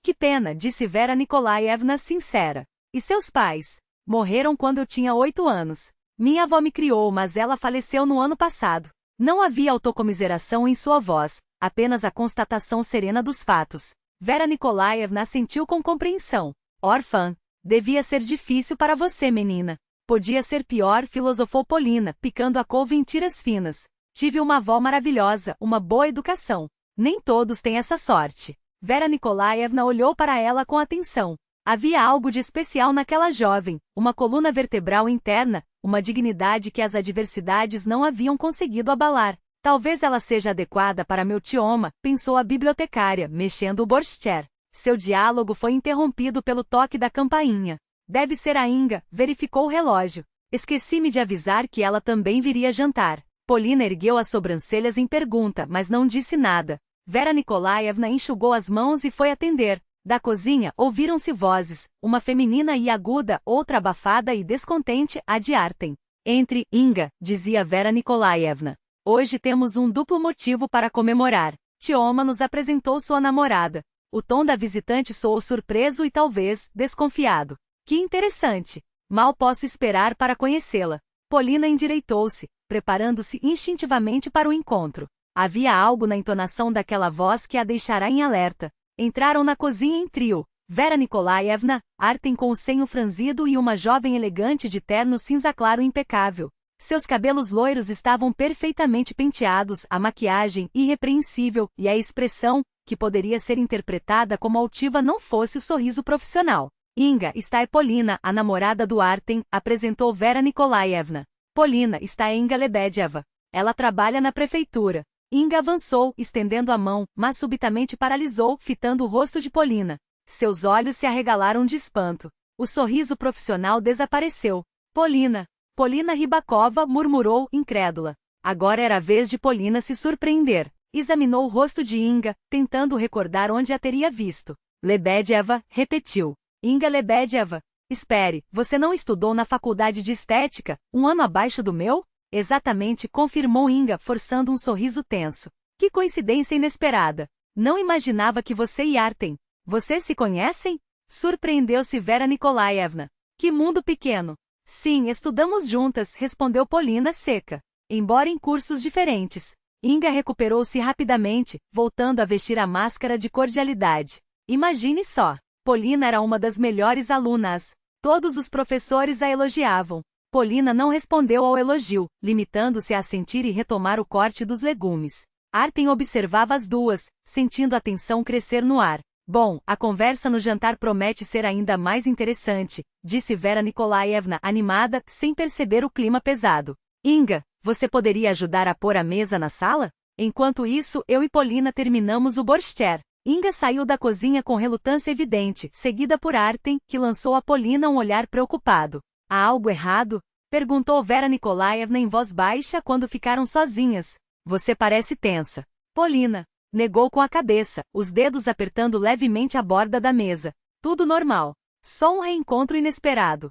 Que pena, disse Vera Nikolaevna sincera. E seus pais? Morreram quando eu tinha 8 anos. Minha avó me criou, mas ela faleceu no ano passado. Não havia autocomiseração em sua voz, apenas a constatação serena dos fatos. Vera Nikolaevna assentiu com compreensão. Órfã. Devia ser difícil para você, menina. Podia ser pior, filosofou Polina, picando a couve em tiras finas. Tive uma avó maravilhosa, uma boa educação. Nem todos têm essa sorte. Vera Nikolaevna olhou para ela com atenção. Havia algo de especial naquela jovem, uma coluna vertebral interna, uma dignidade que as adversidades não haviam conseguido abalar. Talvez ela seja adequada para meu tioma, pensou a bibliotecária, mexendo o borschter. Seu diálogo foi interrompido pelo toque da campainha. Deve ser a Inga, verificou o relógio. Esqueci-me de avisar que ela também viria jantar. Polina ergueu as sobrancelhas em pergunta, mas não disse nada. Vera Nikolaevna enxugou as mãos e foi atender. Da cozinha, ouviram-se vozes, uma feminina e aguda, outra abafada e descontente, a de Artem. Entre, Inga, dizia Vera Nikolaevna. Hoje temos um duplo motivo para comemorar. Tioma nos apresentou sua namorada. O tom da visitante soou surpreso e talvez desconfiado. Que interessante. Mal posso esperar para conhecê-la. Polina endireitou-se, preparando-se instintivamente para o encontro. Havia algo na entonação daquela voz que a deixará em alerta. Entraram na cozinha em trio. Vera Nikolaevna, Artem com o senho franzido e uma jovem elegante de terno cinza claro impecável. Seus cabelos loiros estavam perfeitamente penteados, a maquiagem irrepreensível e a expressão, que poderia ser interpretada como altiva não fosse o sorriso profissional. Inga, está é Polina, a namorada do Artem, apresentou Vera Nikolaevna. Polina, está é Inga Lebedeva. Ela trabalha na prefeitura. Inga avançou, estendendo a mão, mas subitamente paralisou, fitando o rosto de Polina. Seus olhos se arregalaram de espanto. O sorriso profissional desapareceu. Polina Rybakova murmurou, incrédula. Agora era a vez de Polina se surpreender. Examinou o rosto de Inga, tentando recordar onde a teria visto. Lebedeva, repetiu. Inga Lebedeva. Espere, você não estudou na faculdade de estética, um ano abaixo do meu? Exatamente, confirmou Inga, forçando um sorriso tenso. Que coincidência inesperada. Não imaginava que você e Artem. Vocês se conhecem? Surpreendeu-se Vera Nikolaevna. Que mundo pequeno. Sim, estudamos juntas, respondeu Polina seca. Embora em cursos diferentes. Inga recuperou-se rapidamente, voltando a vestir a máscara de cordialidade. Imagine só. Polina era uma das melhores alunas. Todos os professores a elogiavam. Polina não respondeu ao elogio, limitando-se a assentir e retomar o corte dos legumes. Artem observava as duas, sentindo a tensão crescer no ar. Bom, a conversa no jantar promete ser ainda mais interessante, disse Vera Nikolaevna animada, sem perceber o clima pesado. Inga, você poderia ajudar a pôr a mesa na sala? Enquanto isso, eu e Polina terminamos o borscht. Inga saiu da cozinha com relutância evidente, seguida por Artem, que lançou a Polina um olhar preocupado. Há algo errado? Perguntou Vera Nikolaevna em voz baixa quando ficaram sozinhas. Você parece tensa. Polina negou com a cabeça, os dedos apertando levemente a borda da mesa. Tudo normal. Só um reencontro inesperado.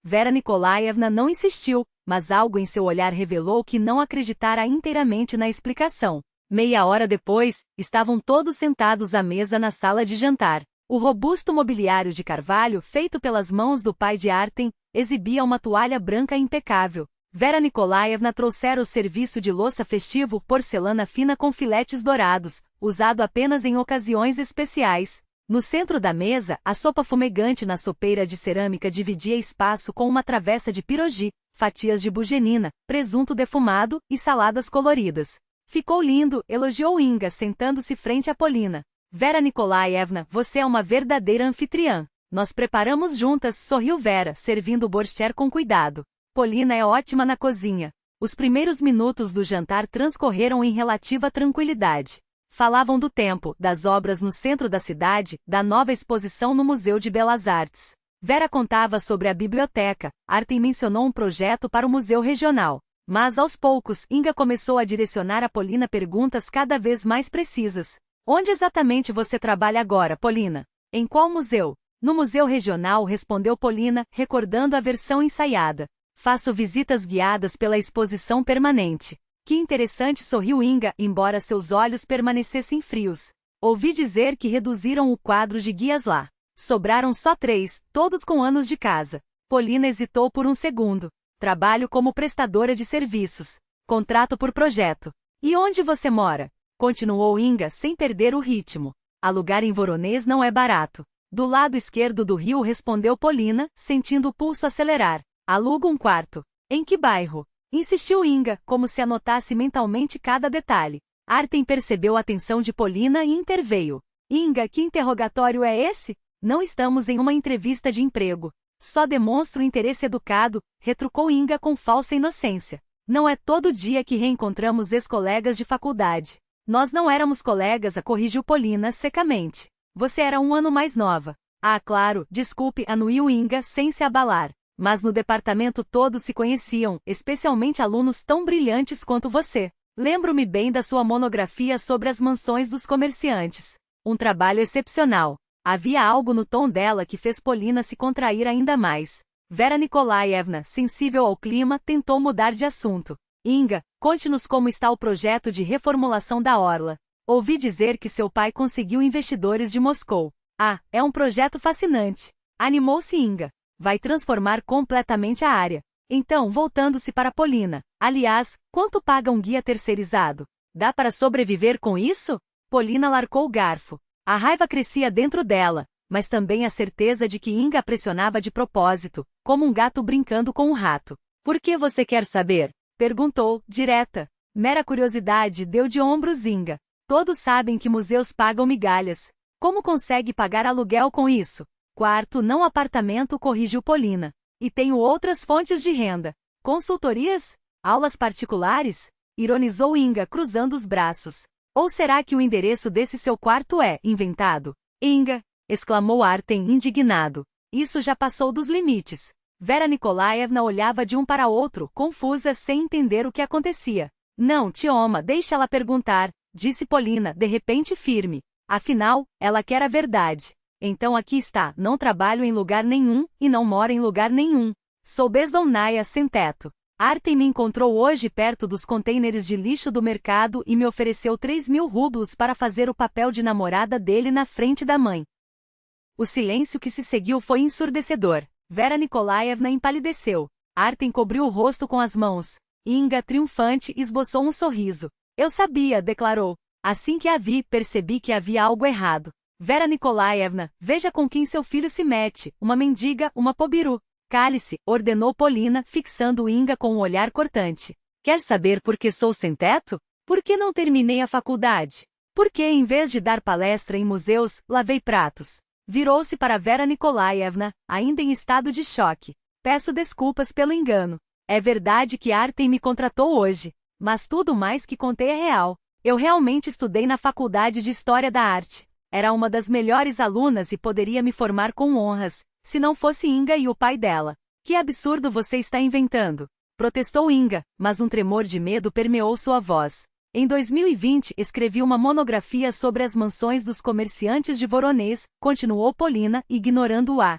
Vera Nikolaevna não insistiu, mas algo em seu olhar revelou que não acreditara inteiramente na explicação. Meia hora depois, estavam todos sentados à mesa na sala de jantar. O robusto mobiliário de carvalho, feito pelas mãos do pai de Artem, exibia uma toalha branca impecável. Vera Nikolaevna trouxera o serviço de louça festivo, porcelana fina com filetes dourados, usado apenas em ocasiões especiais. No centro da mesa, a sopa fumegante na sopeira de cerâmica dividia espaço com uma travessa de pirogi, fatias de bugenina, presunto defumado e saladas coloridas. Ficou lindo, elogiou Inga, sentando-se frente a Polina. Vera Nikolaevna, você é uma verdadeira anfitriã. Nós preparamos juntas, sorriu Vera, servindo o borscht com cuidado. Polina é ótima na cozinha. Os primeiros minutos do jantar transcorreram em relativa tranquilidade. Falavam do tempo, das obras no centro da cidade, da nova exposição no Museu de Belas Artes. Vera contava sobre a biblioteca, Artem mencionou um projeto para o Museu Regional. Mas aos poucos, Inga começou a direcionar a Polina perguntas cada vez mais precisas. Onde exatamente você trabalha agora, Polina? Em qual museu? No Museu Regional, respondeu Polina, recordando a versão ensaiada. Faço visitas guiadas pela exposição permanente. Que interessante, sorriu Inga, embora seus olhos permanecessem frios. Ouvi dizer que reduziram o quadro de guias lá. Sobraram só 3, todos com anos de casa. Polina hesitou por um segundo. Trabalho como prestadora de serviços. Contrato por projeto. E onde você mora? Continuou Inga sem perder o ritmo. Alugar em Voronezh não é barato. Do lado esquerdo do rio, respondeu Polina, sentindo o pulso acelerar. Alugo um quarto. Em que bairro? Insistiu Inga, como se anotasse mentalmente cada detalhe. Artem percebeu a atenção de Polina e interveio. Inga, que interrogatório é esse? Não estamos em uma entrevista de emprego. Só demonstro interesse educado, retrucou Inga com falsa inocência. Não é todo dia que reencontramos ex-colegas de faculdade. Nós não éramos colegas, a corrigiu Polina secamente. Você era um ano mais nova. Ah, claro, desculpe, anuiu Inga sem se abalar. Mas no departamento todos se conheciam, especialmente alunos tão brilhantes quanto você. Lembro-me bem da sua monografia sobre as mansões dos comerciantes. Um trabalho excepcional. Havia algo no tom dela que fez Polina se contrair ainda mais. Vera Nikolaevna, sensível ao clima, tentou mudar de assunto. Inga, conte-nos como está o projeto de reformulação da orla. Ouvi dizer que seu pai conseguiu investidores de Moscou. Ah, é um projeto fascinante. Animou-se Inga. Vai transformar completamente a área. Então, voltando-se para Polina. Aliás, quanto paga um guia terceirizado? Dá para sobreviver com isso? Polina largou o garfo. A raiva crescia dentro dela, mas também a certeza de que Inga a pressionava de propósito, como um gato brincando com um rato. Por que você quer saber? Perguntou, direta. Mera curiosidade, deu de ombros Inga. Todos sabem que museus pagam migalhas. Como consegue pagar aluguel com isso? Quarto, não apartamento, corrigiu Polina. E tenho outras fontes de renda. Consultorias? Aulas particulares? Ironizou Inga, cruzando os braços. Ou será que o endereço desse seu quarto é inventado? Inga! Exclamou Artem, indignado. Isso já passou dos limites. Vera Nikolaevna olhava de um para outro, confusa, sem entender o que acontecia. Não, Tioma, deixa ela perguntar, disse Polina, de repente firme. Afinal, ela quer a verdade. Então aqui está, não trabalho em lugar nenhum, e não moro em lugar nenhum. Sou bezdomnaia sem teto. Artem me encontrou hoje perto dos contêineres de lixo do mercado e me ofereceu 3.000 rublos para fazer o papel de namorada dele na frente da mãe. O silêncio que se seguiu foi ensurdecedor. Vera Nikolaevna empalideceu. Artem cobriu o rosto com as mãos. Inga, triunfante, esboçou um sorriso. Eu sabia, declarou. Assim que a vi, percebi que havia algo errado. Vera Nikolaevna, veja com quem seu filho se mete, uma mendiga, uma pobiru. Cale-se, ordenou Polina, fixando Inga com um olhar cortante. Quer saber por que sou sem teto? Por que não terminei a faculdade? Por que, em vez de dar palestra em museus, lavei pratos? Virou-se para Vera Nikolaevna, ainda em estado de choque. Peço desculpas pelo engano. É verdade que Artem me contratou hoje, mas tudo mais que contei é real. Eu realmente estudei na Faculdade de História da Arte. Era uma das melhores alunas e poderia me formar com honras, se não fosse Inga e o pai dela. Que absurdo você está inventando! Protestou Inga, mas um tremor de medo permeou sua voz. Em 2020 escrevi uma monografia sobre as mansões dos comerciantes de Voronezh, continuou Polina, ignorando o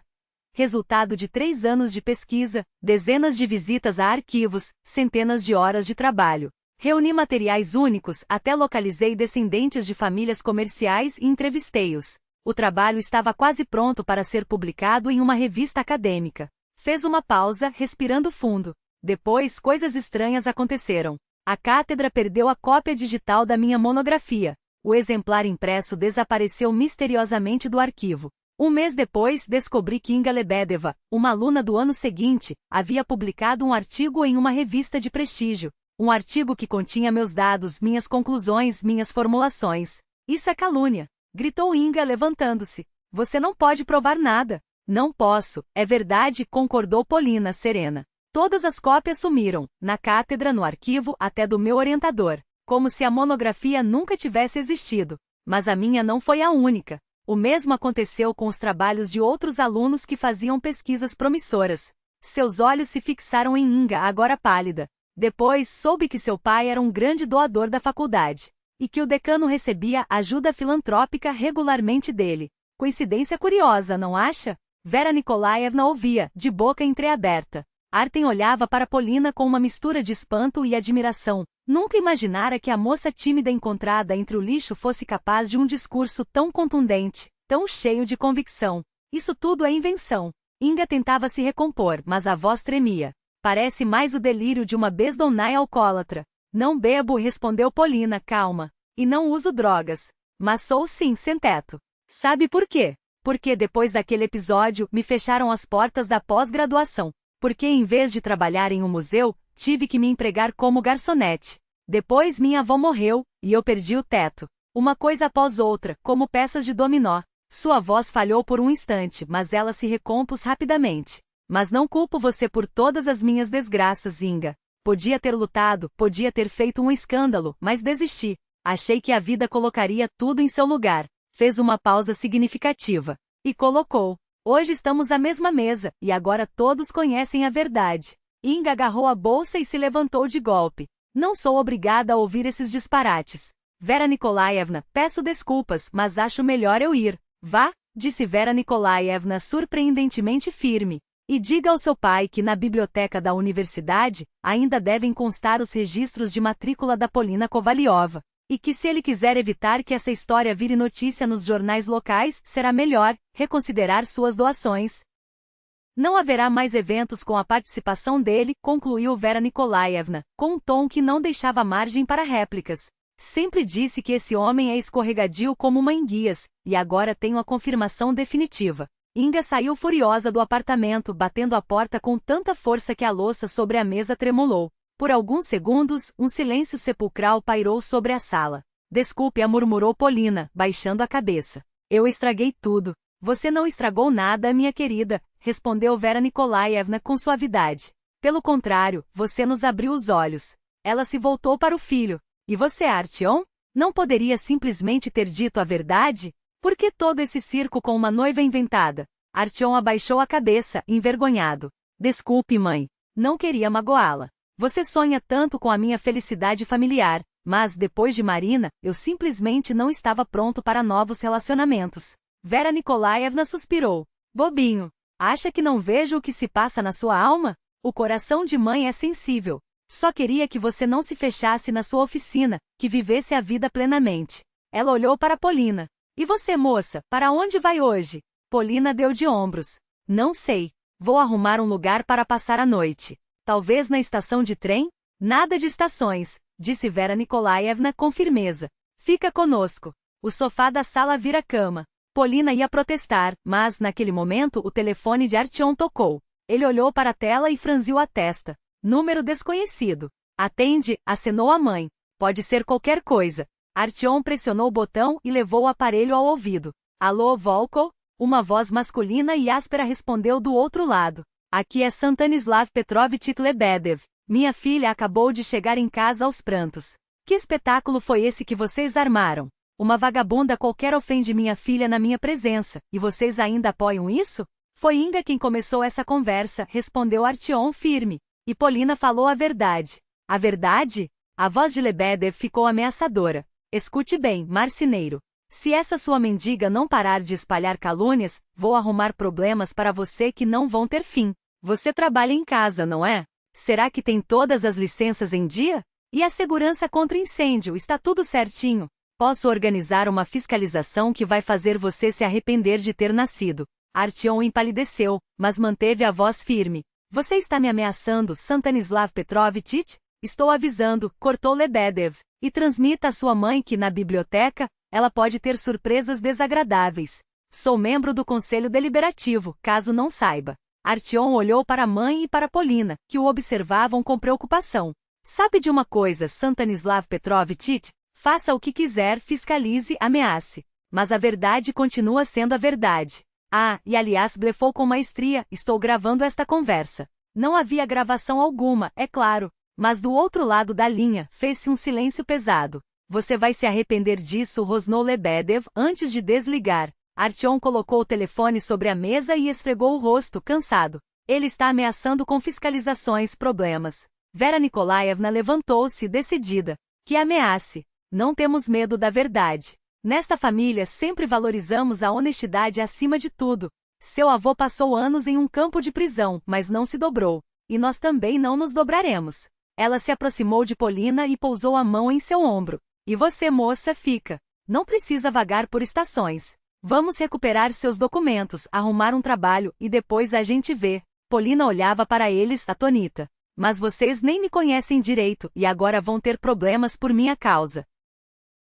resultado de 3 anos de pesquisa, dezenas de visitas a arquivos, centenas de horas de trabalho. Reuni materiais únicos, até localizei descendentes de famílias comerciais e entrevistei-os. O trabalho estava quase pronto para ser publicado em uma revista acadêmica. Fez uma pausa, respirando fundo. Depois, coisas estranhas aconteceram. A cátedra perdeu a cópia digital da minha monografia. O exemplar impresso desapareceu misteriosamente do arquivo. Um mês depois, descobri que Inga Lebedeva, uma aluna do ano seguinte, havia publicado um artigo em uma revista de prestígio. Um artigo que continha meus dados, minhas conclusões, minhas formulações. Isso é calúnia, gritou Inga levantando-se. Você não pode provar nada. Não posso, é verdade, concordou Polina, serena. Todas as cópias sumiram, na cátedra, no arquivo, até do meu orientador, como se a monografia nunca tivesse existido. Mas a minha não foi a única. O mesmo aconteceu com os trabalhos de outros alunos que faziam pesquisas promissoras. Seus olhos se fixaram em Inga, agora pálida. Depois, soube que seu pai era um grande doador da faculdade. E que o decano recebia ajuda filantrópica regularmente dele. Coincidência curiosa, não acha? Vera Nikolaevna ouvia, de boca entreaberta. Artem olhava para Polina com uma mistura de espanto e admiração. Nunca imaginara que a moça tímida encontrada entre o lixo fosse capaz de um discurso tão contundente, tão cheio de convicção. Isso tudo é invenção. Inga tentava se recompor, mas a voz tremia. Parece mais o delírio de uma bezdomnaia alcoólatra. Não bebo, respondeu Polina, calma. E não uso drogas. Mas sou sim sem teto. Sabe por quê? Porque depois daquele episódio, me fecharam as portas da pós-graduação. Porque em vez de trabalhar em um museu, tive que me empregar como garçonete. Depois minha avó morreu, e eu perdi o teto. Uma coisa após outra, como peças de dominó. Sua voz falhou por um instante, mas ela se recompôs rapidamente. Mas não culpo você por todas as minhas desgraças, Inga. Podia ter lutado, podia ter feito um escândalo, mas desisti. Achei que a vida colocaria tudo em seu lugar. Fez uma pausa significativa. E colocou. Hoje estamos à mesma mesa, e agora todos conhecem a verdade. Inga agarrou a bolsa e se levantou de golpe. Não sou obrigada a ouvir esses disparates. Vera Nikolaevna, peço desculpas, mas acho melhor eu ir. Vá, disse Vera Nikolaevna surpreendentemente firme. E diga ao seu pai que na biblioteca da universidade, ainda devem constar os registros de matrícula da Polina Kovaliova. E que se ele quiser evitar que essa história vire notícia nos jornais locais, será melhor reconsiderar suas doações. Não haverá mais eventos com a participação dele, concluiu Vera Nikolaevna, com um tom que não deixava margem para réplicas. Sempre disse que esse homem é escorregadio como uma enguias, e agora tenho a confirmação definitiva. Inga saiu furiosa do apartamento, batendo a porta com tanta força que a louça sobre a mesa tremulou. Por alguns segundos, um silêncio sepulcral pairou sobre a sala. Desculpe-a, murmurou Polina, baixando a cabeça. Eu estraguei tudo. Você não estragou nada, minha querida, respondeu Vera Nikolaevna com suavidade. Pelo contrário, você nos abriu os olhos. Ela se voltou para o filho. E você, Artyom? Não poderia simplesmente ter dito a verdade? Por que todo esse circo com uma noiva inventada? Artyom abaixou a cabeça, envergonhado. Desculpe, mãe. Não queria magoá-la. Você sonha tanto com a minha felicidade familiar, mas, depois de Marina, eu simplesmente não estava pronto para novos relacionamentos. Vera Nikolaevna suspirou. Bobinho. Acha que não vejo o que se passa na sua alma? O coração de mãe é sensível. Só queria que você não se fechasse na sua oficina, que vivesse a vida plenamente. Ela olhou para Polina. E você, moça, para onde vai hoje? Polina deu de ombros. Não sei. Vou arrumar um lugar para passar a noite. Talvez na estação de trem? Nada de estações, disse Vera Nikolaevna com firmeza. Fica conosco. O sofá da sala vira cama. Polina ia protestar, mas, naquele momento, o telefone de Artyom tocou. Ele olhou para a tela e franziu a testa. Número desconhecido. Atende, acenou a mãe. Pode ser qualquer coisa. Artyom pressionou o botão e levou o aparelho ao ouvido. Alô, Volko? Uma voz masculina e áspera respondeu do outro lado. Aqui é Stanislav Petrovich Lebedev. Minha filha acabou de chegar em casa aos prantos. Que espetáculo foi esse que vocês armaram? Uma vagabunda qualquer ofende minha filha na minha presença, e vocês ainda apoiam isso? Foi Inga quem começou essa conversa, respondeu Artyom firme. E Polina falou a verdade. A verdade? A voz de Lebedev ficou ameaçadora. Escute bem, marceneiro. Se essa sua mendiga não parar de espalhar calúnias, vou arrumar problemas para você que não vão ter fim. Você trabalha em casa, não é? Será que tem todas as licenças em dia? E a segurança contra incêndio, está tudo certinho? Posso organizar uma fiscalização que vai fazer você se arrepender de ter nascido. Artyom empalideceu, mas manteve a voz firme. Você está me ameaçando, Stanislav Petrovich? Estou avisando, cortou Lebedev. E transmita à sua mãe que na biblioteca, ela pode ter surpresas desagradáveis. Sou membro do Conselho Deliberativo, caso não saiba. Artyom olhou para a mãe e para Polina, que o observavam com preocupação. Sabe de uma coisa, Stanislav Petrovich? Faça o que quiser, fiscalize, ameace. Mas a verdade continua sendo a verdade. Ah, e aliás blefou com maestria, estou gravando esta conversa. Não havia gravação alguma, é claro. Mas do outro lado da linha, fez-se um silêncio pesado. Você vai se arrepender disso, rosnou Lebedev, antes de desligar. Artyom colocou o telefone sobre a mesa e esfregou o rosto, cansado. Ele está ameaçando com fiscalizações, problemas. Vera Nikolaevna levantou-se, decidida. Que ameace. Não temos medo da verdade. Nesta família sempre valorizamos a honestidade acima de tudo. Seu avô passou anos em um campo de prisão, mas não se dobrou. E nós também não nos dobraremos. Ela se aproximou de Polina e pousou a mão em seu ombro. E você, moça, fica. Não precisa vagar por estações. Vamos recuperar seus documentos, arrumar um trabalho, e depois a gente vê. Polina olhava para eles, atônita. Mas vocês nem me conhecem direito, e agora vão ter problemas por minha causa.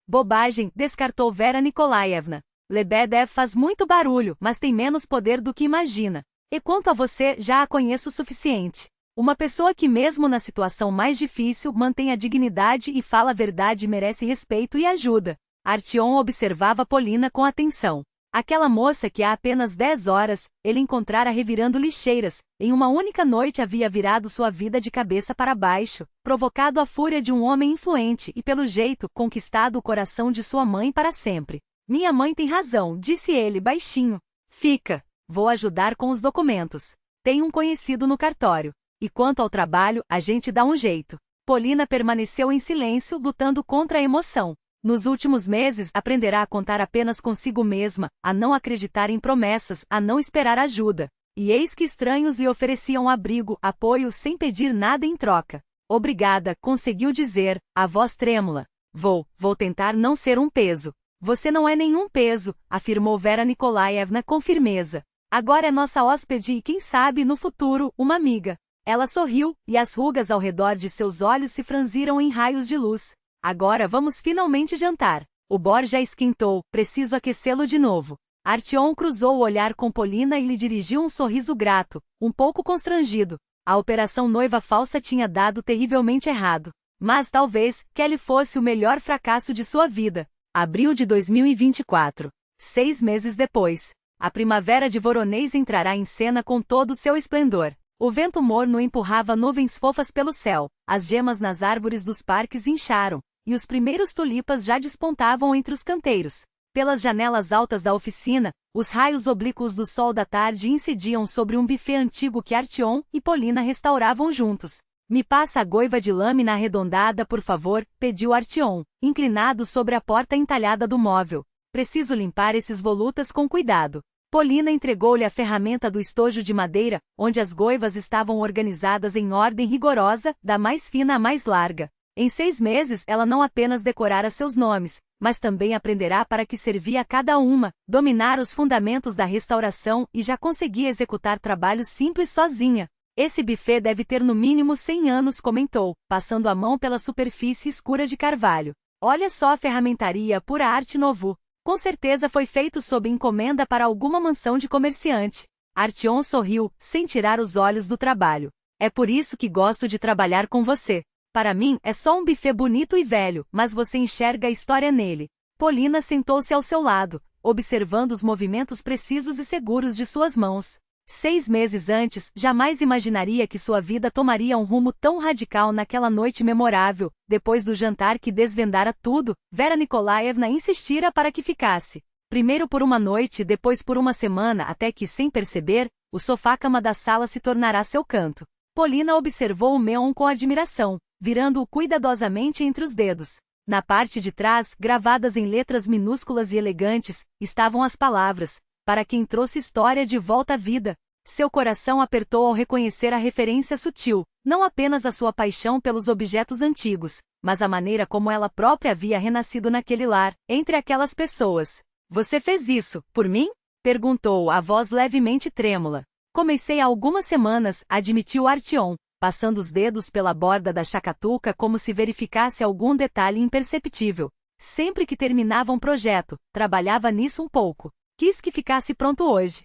Bobagem, descartou Vera Nikolaevna. Lebedev faz muito barulho, mas tem menos poder do que imagina. E quanto a você, já a conheço o suficiente. Uma pessoa que mesmo na situação mais difícil mantém a dignidade e fala a verdade merece respeito e ajuda. Artyom observava Polina com atenção. Aquela moça que há apenas 10 horas, ele encontrara revirando lixeiras, em uma única noite havia virado sua vida de cabeça para baixo, provocado a fúria de um homem influente e pelo jeito conquistado o coração de sua mãe para sempre. Minha mãe tem razão, disse ele baixinho. Fica. Vou ajudar com os documentos. Tenho um conhecido no cartório. E quanto ao trabalho, a gente dá um jeito. Polina permaneceu em silêncio, lutando contra a emoção. Nos últimos meses, aprenderá a contar apenas consigo mesma, a não acreditar em promessas, a não esperar ajuda. E eis que estranhos lhe ofereciam abrigo, apoio sem pedir nada em troca. Obrigada, conseguiu dizer, a voz trêmula. Vou tentar não ser um peso. Você não é nenhum peso, afirmou Vera Nikolaevna com firmeza. Agora é nossa hóspede e quem sabe, no futuro, uma amiga. Ela sorriu, e as rugas ao redor de seus olhos se franziram em raios de luz. Agora vamos finalmente jantar. O bor já esquentou, preciso aquecê-lo de novo. Artyom cruzou o olhar com Polina e lhe dirigiu um sorriso grato, um pouco constrangido. A operação noiva falsa tinha dado terrivelmente errado. Mas talvez, Kelly fosse o melhor fracasso de sua vida. Abril de 2024. 6 meses depois. A primavera de Voronezh entrará em cena com todo o seu esplendor. O vento morno empurrava nuvens fofas pelo céu, as gemas nas árvores dos parques incharam, e os primeiros tulipas já despontavam entre os canteiros. Pelas janelas altas da oficina, os raios oblíquos do sol da tarde incidiam sobre um buffet antigo que Artyom e Polina restauravam juntos. Me passa a goiva de lâmina arredondada, por favor, pediu Artyom, inclinado sobre a porta entalhada do móvel. Preciso limpar esses volutas com cuidado. Polina entregou-lhe a ferramenta do estojo de madeira, onde as goivas estavam organizadas em ordem rigorosa, da mais fina à mais larga. Em 6 meses ela não apenas decorara seus nomes, mas também aprenderá para que servia cada uma, dominar os fundamentos da restauração e já conseguia executar trabalhos simples sozinha. Esse buffet deve ter no mínimo 100 anos, comentou, passando a mão pela superfície escura de carvalho. Olha só a ferramentaria, pura arte novo. Com certeza foi feito sob encomenda para alguma mansão de comerciante. Artyom sorriu, sem tirar os olhos do trabalho. É por isso que gosto de trabalhar com você. Para mim, é só um buffet bonito e velho, mas você enxerga a história nele. Polina sentou-se ao seu lado, observando os movimentos precisos e seguros de suas mãos. 6 meses antes, jamais imaginaria que sua vida tomaria um rumo tão radical naquela noite memorável. Depois do jantar que desvendara tudo, Vera Nikolaevna insistira para que ficasse. Primeiro por uma noite, depois por uma semana, até que, sem perceber, o sofá-cama da sala se tornará seu canto. Polina observou o Meon com admiração, virando-o cuidadosamente entre os dedos. Na parte de trás, gravadas em letras minúsculas e elegantes, estavam as palavras: para quem trouxe história de volta à vida. Seu coração apertou ao reconhecer a referência sutil, não apenas a sua paixão pelos objetos antigos, mas a maneira como ela própria havia renascido naquele lar, entre aquelas pessoas. Você fez isso, por mim? Perguntou, a voz levemente trêmula. Comecei há algumas semanas, admitiu Artyom, passando os dedos pela borda da chacatuca como se verificasse algum detalhe imperceptível. Sempre que terminava um projeto, trabalhava nisso um pouco. Quis que ficasse pronto hoje.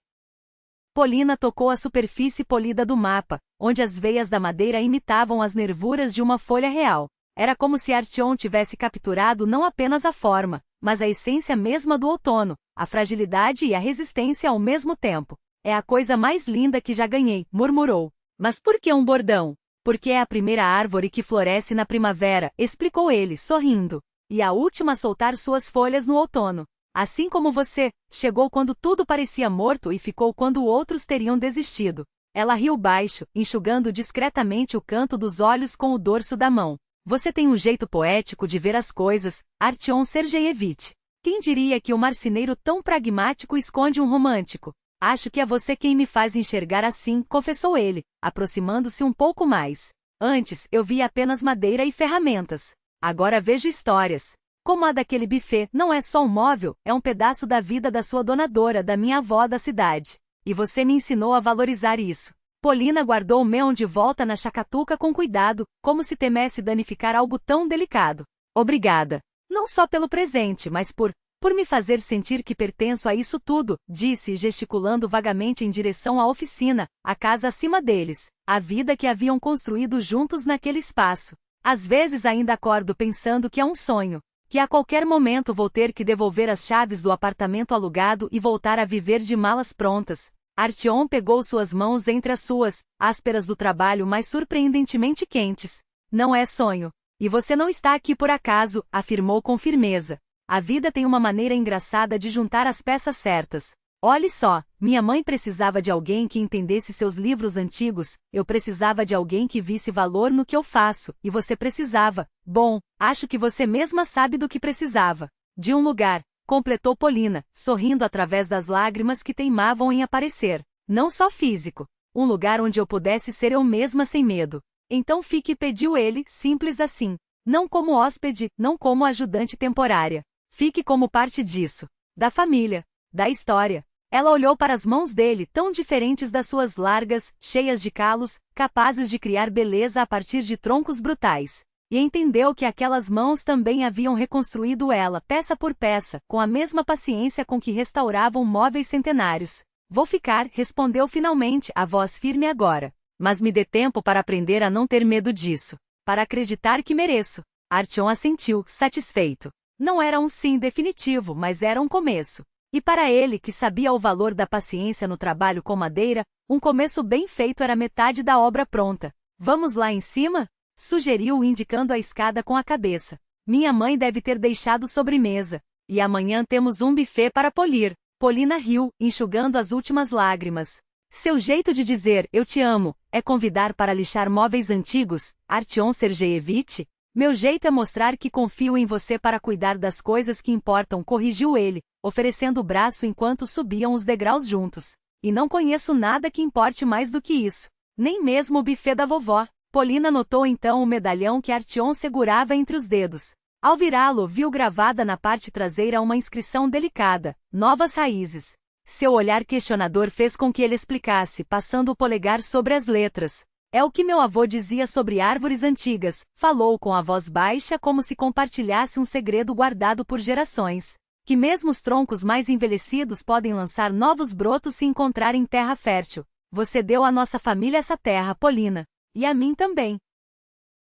Polina tocou a superfície polida do mapa, onde as veias da madeira imitavam as nervuras de uma folha real. Era como se Artyom tivesse capturado não apenas a forma, mas a essência mesma do outono, a fragilidade e a resistência ao mesmo tempo. É a coisa mais linda que já ganhei, murmurou. Mas por que um bordão? Porque é a primeira árvore que floresce na primavera, explicou ele, sorrindo. E a última a soltar suas folhas no outono. Assim como você, chegou quando tudo parecia morto e ficou quando outros teriam desistido. Ela riu baixo, enxugando discretamente o canto dos olhos com o dorso da mão. Você tem um jeito poético de ver as coisas, Artyom Sergeyevich. Quem diria que um marceneiro tão pragmático esconde um romântico? Acho que é você quem me faz enxergar assim, confessou ele, aproximando-se um pouco mais. Antes, eu via apenas madeira e ferramentas. Agora vejo histórias. Como a daquele buffet, não é só um móvel, é um pedaço da vida da sua donadora, da minha avó da cidade. E você me ensinou a valorizar isso. Polina guardou o Meon de volta na chacatuca com cuidado, como se temesse danificar algo tão delicado. Obrigada. Não só pelo presente, mas por me fazer sentir que pertenço a isso tudo, disse, gesticulando vagamente em direção à oficina, a casa acima deles, a vida que haviam construído juntos naquele espaço. Às vezes ainda acordo pensando que é um sonho. Que a qualquer momento vou ter que devolver as chaves do apartamento alugado e voltar a viver de malas prontas. Artyom pegou suas mãos entre as suas, ásperas do trabalho mas surpreendentemente quentes. Não é sonho. E você não está aqui por acaso, afirmou com firmeza. A vida tem uma maneira engraçada de juntar as peças certas. Olhe só, minha mãe precisava de alguém que entendesse seus livros antigos, eu precisava de alguém que visse valor no que eu faço, e você precisava. Bom, acho que você mesma sabe do que precisava. De um lugar, completou Polina, sorrindo através das lágrimas que teimavam em aparecer. Não só físico. Um lugar onde eu pudesse ser eu mesma sem medo. Então fique, pediu ele, simples assim. Não como hóspede, não como ajudante temporária. Fique como parte disso. Da família. Da história. Ela olhou para as mãos dele, tão diferentes das suas largas, cheias de calos, capazes de criar beleza a partir de troncos brutais. E entendeu que aquelas mãos também haviam reconstruído ela, peça por peça, com a mesma paciência com que restauravam móveis centenários. Vou ficar, respondeu finalmente, a voz firme agora. Mas me dê tempo para aprender a não ter medo disso. Para acreditar que mereço. Artyom assentiu, satisfeito. Não era um sim definitivo, mas era um começo. E para ele, que sabia o valor da paciência no trabalho com madeira, um começo bem feito era metade da obra pronta. Vamos lá em cima? Sugeriu, indicando a escada com a cabeça. Minha mãe deve ter deixado sobremesa. E amanhã temos um buffet para polir. Polina riu, enxugando as últimas lágrimas. Seu jeito de dizer, eu te amo, é convidar para lixar móveis antigos, Artyom Sergeyevich? Meu jeito é mostrar que confio em você para cuidar das coisas que importam, corrigiu ele, oferecendo o braço enquanto subiam os degraus juntos. E não conheço nada que importe mais do que isso. Nem mesmo o buffet da vovó. Polina notou então o medalhão que Artyom segurava entre os dedos. Ao virá-lo, viu gravada na parte traseira uma inscrição delicada, Novas Raízes. Seu olhar questionador fez com que ele explicasse, passando o polegar sobre as letras. É o que meu avô dizia sobre árvores antigas, falou com a voz baixa como se compartilhasse um segredo guardado por gerações. Que mesmo os troncos mais envelhecidos podem lançar novos brotos se encontrarem terra fértil. Você deu à nossa família essa terra, Polina. E a mim também.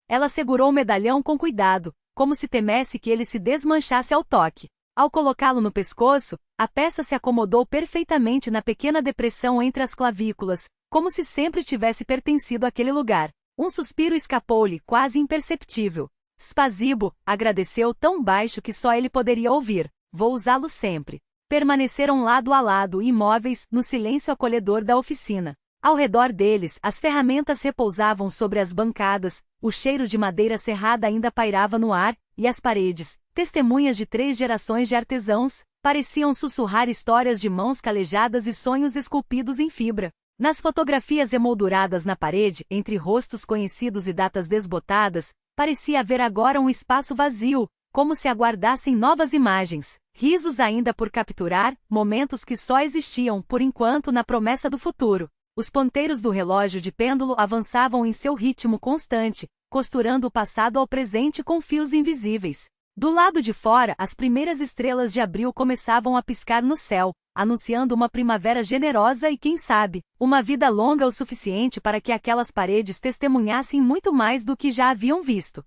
Ela segurou o medalhão com cuidado, como se temesse que ele se desmanchasse ao toque. Ao colocá-lo no pescoço, a peça se acomodou perfeitamente na pequena depressão entre as clavículas, como se sempre tivesse pertencido àquele lugar. Um suspiro escapou-lhe, quase imperceptível. Spasibo, agradeceu tão baixo que só ele poderia ouvir. Vou usá-lo sempre. Permaneceram lado a lado, imóveis, no silêncio acolhedor da oficina. Ao redor deles, as ferramentas repousavam sobre as bancadas, o cheiro de madeira serrada ainda pairava no ar, e as paredes, testemunhas de 3 gerações de artesãos, pareciam sussurrar histórias de mãos calejadas e sonhos esculpidos em fibra. Nas fotografias emolduradas na parede, entre rostos conhecidos e datas desbotadas, parecia haver agora um espaço vazio, como se aguardassem novas imagens, risos ainda por capturar, momentos que só existiam, por enquanto, na promessa do futuro. Os ponteiros do relógio de pêndulo avançavam em seu ritmo constante, costurando o passado ao presente com fios invisíveis. Do lado de fora, as primeiras estrelas de abril começavam a piscar no céu, anunciando uma primavera generosa e, quem sabe, uma vida longa o suficiente para que aquelas paredes testemunhassem muito mais do que já haviam visto.